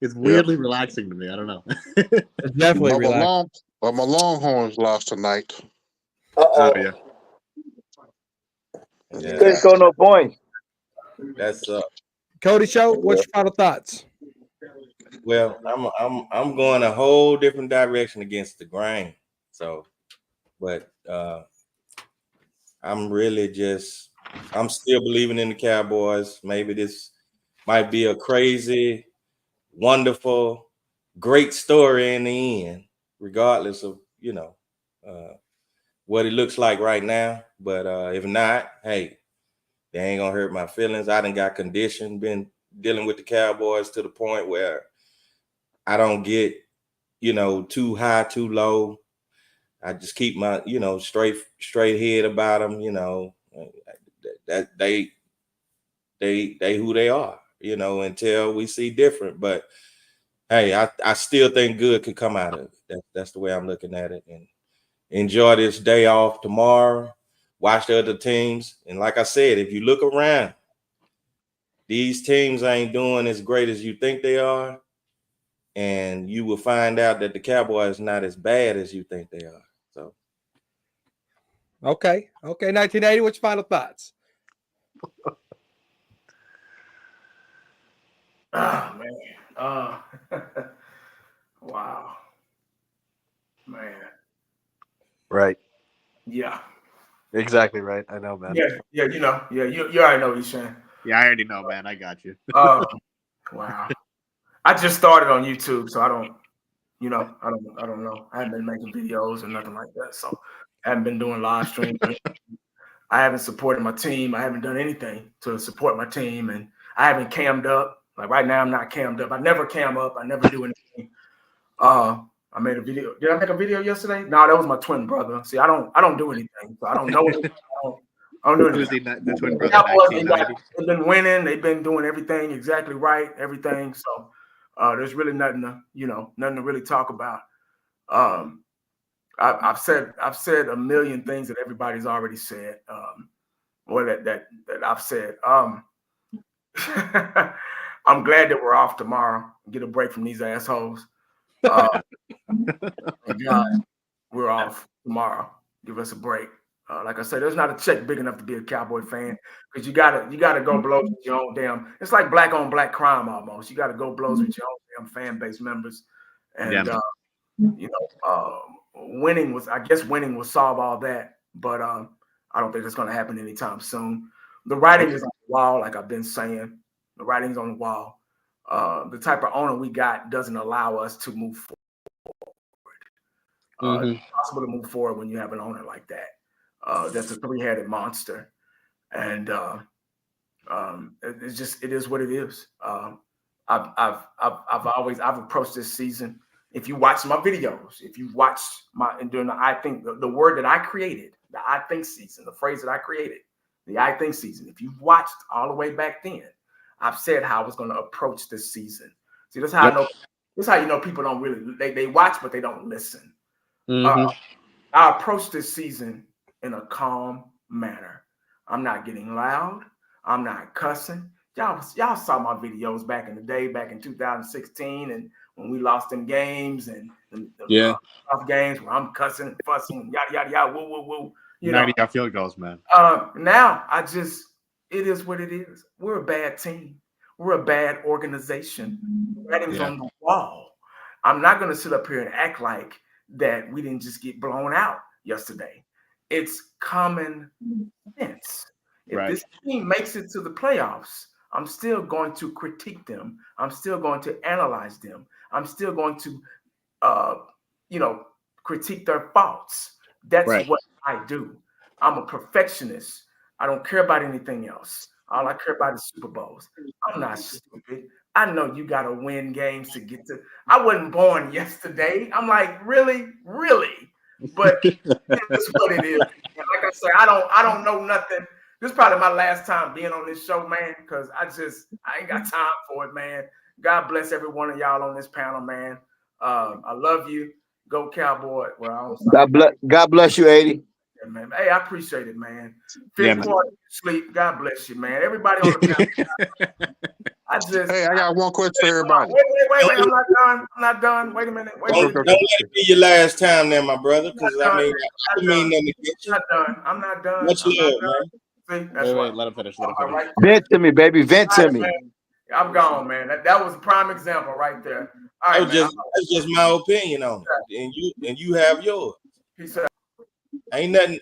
It's weirdly relaxing to me. I don't know. It's definitely relaxing. But my Longhorns lost tonight. Oh yeah. You couldn't score no points. That's Cody Show, what's your final thoughts? well, I'm going a whole different direction against the grain. So, but I'm still believing in the Cowboys. Maybe this might be a crazy, wonderful, great story in the end, regardless of what it looks like right now. But if not, hey, they ain't gonna hurt my feelings. I done got conditioned, been dealing with the Cowboys to the point where I don't get, too high, too low. I just keep my, straight head about them. That they who they are. Until we see different. But hey, I still think good could come out of it. That's the way I'm looking at it. And enjoy this day off tomorrow. Watch the other teams. And like I said, if you look around, these teams ain't doing as great as you think they are. And you will find out that the Cowboys not as bad as you think they are. So, okay, 1980. What's your final thoughts? Oh man, wow, man. Right. Yeah. Exactly right. I know, man. Yeah. You already know what he's saying. Yeah, I already know, man. I got you. Wow. I just started on YouTube, so I don't know. I haven't been making videos or nothing like that, so I haven't been doing live streams. I haven't supported my team. I haven't done anything to support my team, and I haven't cammed up. Like right now, I'm not cammed up. I never cam up. I never do anything. I made a video. Did I make a video yesterday? No, that was my twin brother. See, I don't do anything, so I don't know anything. I don't do anything. The twin brother. They've been winning. They've been doing everything exactly right. Everything. So there's really nothing to really talk about. I've said a million things that everybody's already said, or that I've said. I'm glad that we're off tomorrow. Get a break from these assholes. Thank God we're off tomorrow. Give us a break. Like I said, there's not a check big enough to be a Cowboy fan because you gotta go blows with your own damn. It's like black on black crime almost. You gotta go blows with your own damn fan base members, and winning will solve all that. But I don't think it's gonna happen anytime soon. The writing is on the wall, like I've been saying. The writing's on the wall. The type of owner we got doesn't allow us to move forward. It's possible to move forward when you have an owner like that. That's a three-headed monster, and it is what it is. I've approached this season. If you watch my videos, if you watch during the word that I created, the I think season, the phrase that I created, the I think season. If you've watched all the way back then, I've said how I was going to approach this season. See, that's how I know. This is how you know people don't really they watch, but they don't listen. I approach this season in a calm manner. I'm not getting loud. I'm not cussing. Y'all saw my videos back in the day, back in 2016, and when we lost them games and the tough games where I'm cussing and fussing, yada yada yada, woo woo woo. 90 field goals, man. Now it is what it is. We're a bad team. We're a bad organization. Writing's on the wall. I'm not going to sit up here and act like that we didn't just get blown out yesterday. It's common sense. If this team makes it to the playoffs, I'm still going to critique them. I'm still going to analyze them. I'm still going to, critique their faults. That's what I do. I'm a perfectionist. I don't care about anything else. All I care about is Super Bowls. I'm not stupid. I know you got to win games to get to. I wasn't born yesterday. I'm like, really? But it's what it is. And like I said, I don't know nothing. This is probably my last time being on this show, man, because I ain't got time for it, man. God bless every one of y'all on this panel, man. I love you. Go Cowboy. Well, God bless you, 80. Yeah, man. Hey, I appreciate it, man. Yeah, Fifth quarter sleep. God bless you, man. Everybody on the panel. Hey, I got one question for everybody. Wait. I'm not done. Wait a minute. Don't let it be your last time there, my brother, because I mean, I don't mean nothing against you. I'm not done. Much love, man. See, that's wait, let him finish. Right. Vent to me, baby. Vent to me. Man. I'm gone, man. That was a prime example right there. All right, man. That's just my opinion on it, and you have yours. Peace out. Ain't nothing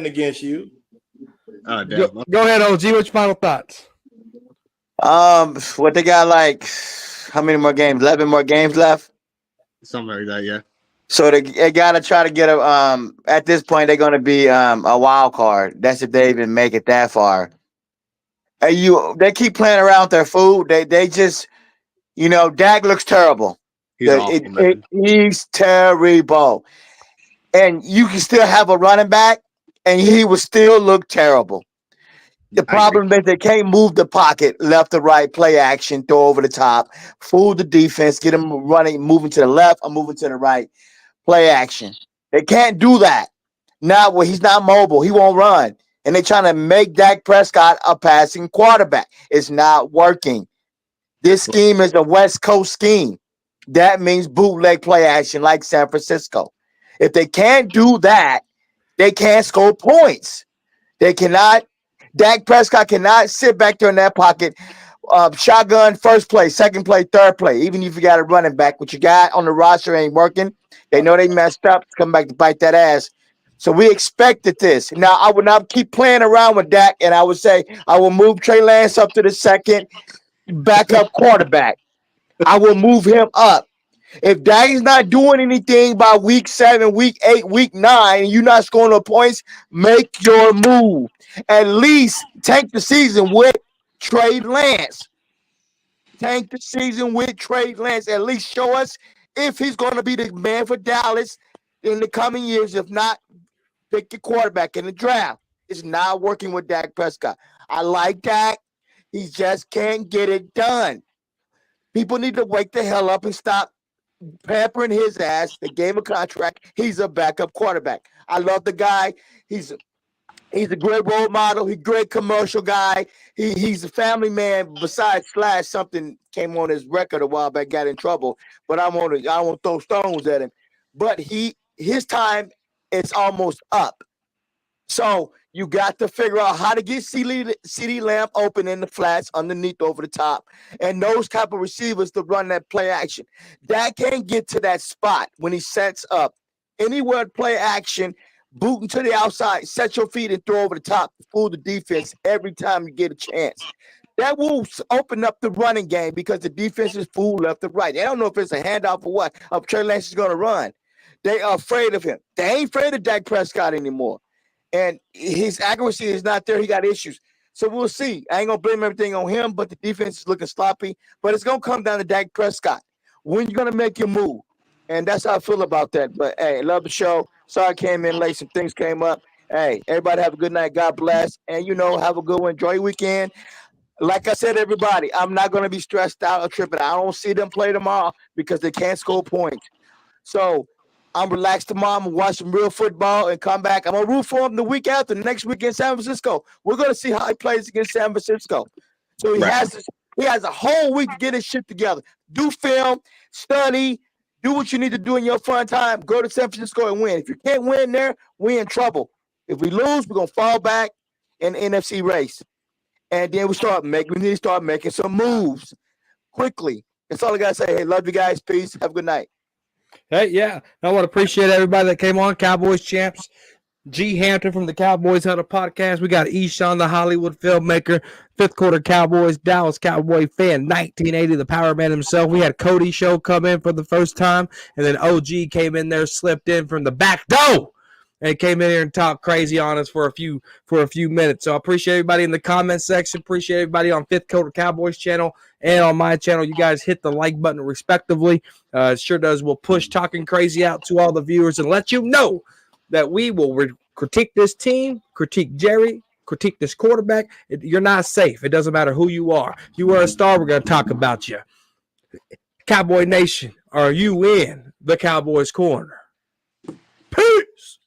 against you. Go ahead, OG. What's your final thoughts? What they got, like, how many more games? 11 more games left? Something like that, yeah. So they gotta try to get at this point they're gonna be a wild card. That's if they even make it that far. They keep playing around with their food. They just, Dak looks terrible. He's awful, man. He's terrible. And you can still have a running back and he will still look terrible. The problem is they can't move the pocket left to right, play action, throw over the top, fool the defense, get him running, moving to the left or moving to the right, play action. They can't do that. Not when he's not mobile. He won't run. And they're trying to make Dak Prescott a passing quarterback. It's not working. This scheme is a West Coast scheme. That means bootleg play action like San Francisco. If they can't do that, they can't score points. They cannot. Dak Prescott cannot sit back there in that pocket, shotgun first play, second play, third play. Even if you got a running back, what you got on the roster ain't working. They know they messed up. Come back to bite that ass. So we expected this. Now, I would not keep playing around with Dak, and I would say I will move Trey Lance up to the second backup quarterback. I will move him up. If Dak is not doing anything by week 7, week 8, week 9, and you're not scoring no points, make your move. At least tank the season with Trey Lance. Tank the season with Trey Lance. At least show us if he's going to be the man for Dallas in the coming years. If not, pick your quarterback in the draft. It's not working with Dak Prescott. I like Dak. He just can't get it done. People need to wake the hell up and stop pampering his ass. They gave him a contract. He's a backup quarterback. I love the guy. He's a great role model. He's a great commercial guy. He's a family man. Besides Slash, something came on his record a while back, got in trouble. But I don't want to throw stones at him. But his time is almost up. So you got to figure out how to get CeeDee Lamb open in the flats, underneath, over the top, and those type of receivers to run that play action. That can't get to that spot when he sets up. Anywhere play action, booting to the outside, set your feet and throw over the top, fool the defense every time you get a chance. That will open up the running game because the defense is fool left and right. They don't know if it's a handoff or what. Trey Lance is going to run. They are afraid of him. They ain't afraid of Dak Prescott anymore. And his accuracy is not there. He got issues. So we'll see. I ain't going to blame everything on him, but the defense is looking sloppy. But it's going to come down to Dak Prescott. When you going to make your move? And that's how I feel about that. But, hey, love the show. Sorry I came in late. Some things came up. Hey, everybody have a good night. God bless. And, have a good one. Enjoy your weekend. Like I said, everybody, I'm not going to be stressed out or tripping. I don't see them play tomorrow because they can't score points. So I'm relaxed tomorrow. I'm going to watch some real football and come back. I'm going to root for him the week after, the next week in San Francisco. We're going to see how he plays against San Francisco. So he has a whole week to get his shit together. Do film, study, do what you need to do in your fun time. Go to San Francisco and win. If you can't win there, we're in trouble. If we lose, we're going to fall back in the NFC race. And then we need to start making some moves quickly. That's all I got to say. Hey, love you guys. Peace. Have a good night. Hey, yeah. I want to appreciate everybody that came on. Cowboys champs. G. Hampton from the Cowboys Huddle podcast. We got Eshawn, the Hollywood filmmaker, fifth quarter Cowboys, Dallas Cowboy fan, 1980, the power man himself. We had Cody Show come in for the first time, and then OG came in there, slipped in from the back door, and came in here and talked crazy on us for a few minutes. So I appreciate everybody in the comment section. Appreciate everybody on Fifth Quarter Cowboys channel and on my channel. You guys hit the like button respectively. It sure does. We'll push Talking Crazy out to all the viewers and let you know that we will critique this team, critique Jerry, critique this quarterback. You're not safe. It doesn't matter who you are. You are a star, we're going to talk about you. Cowboy Nation, are you in? the Cowboys Corner. Peace.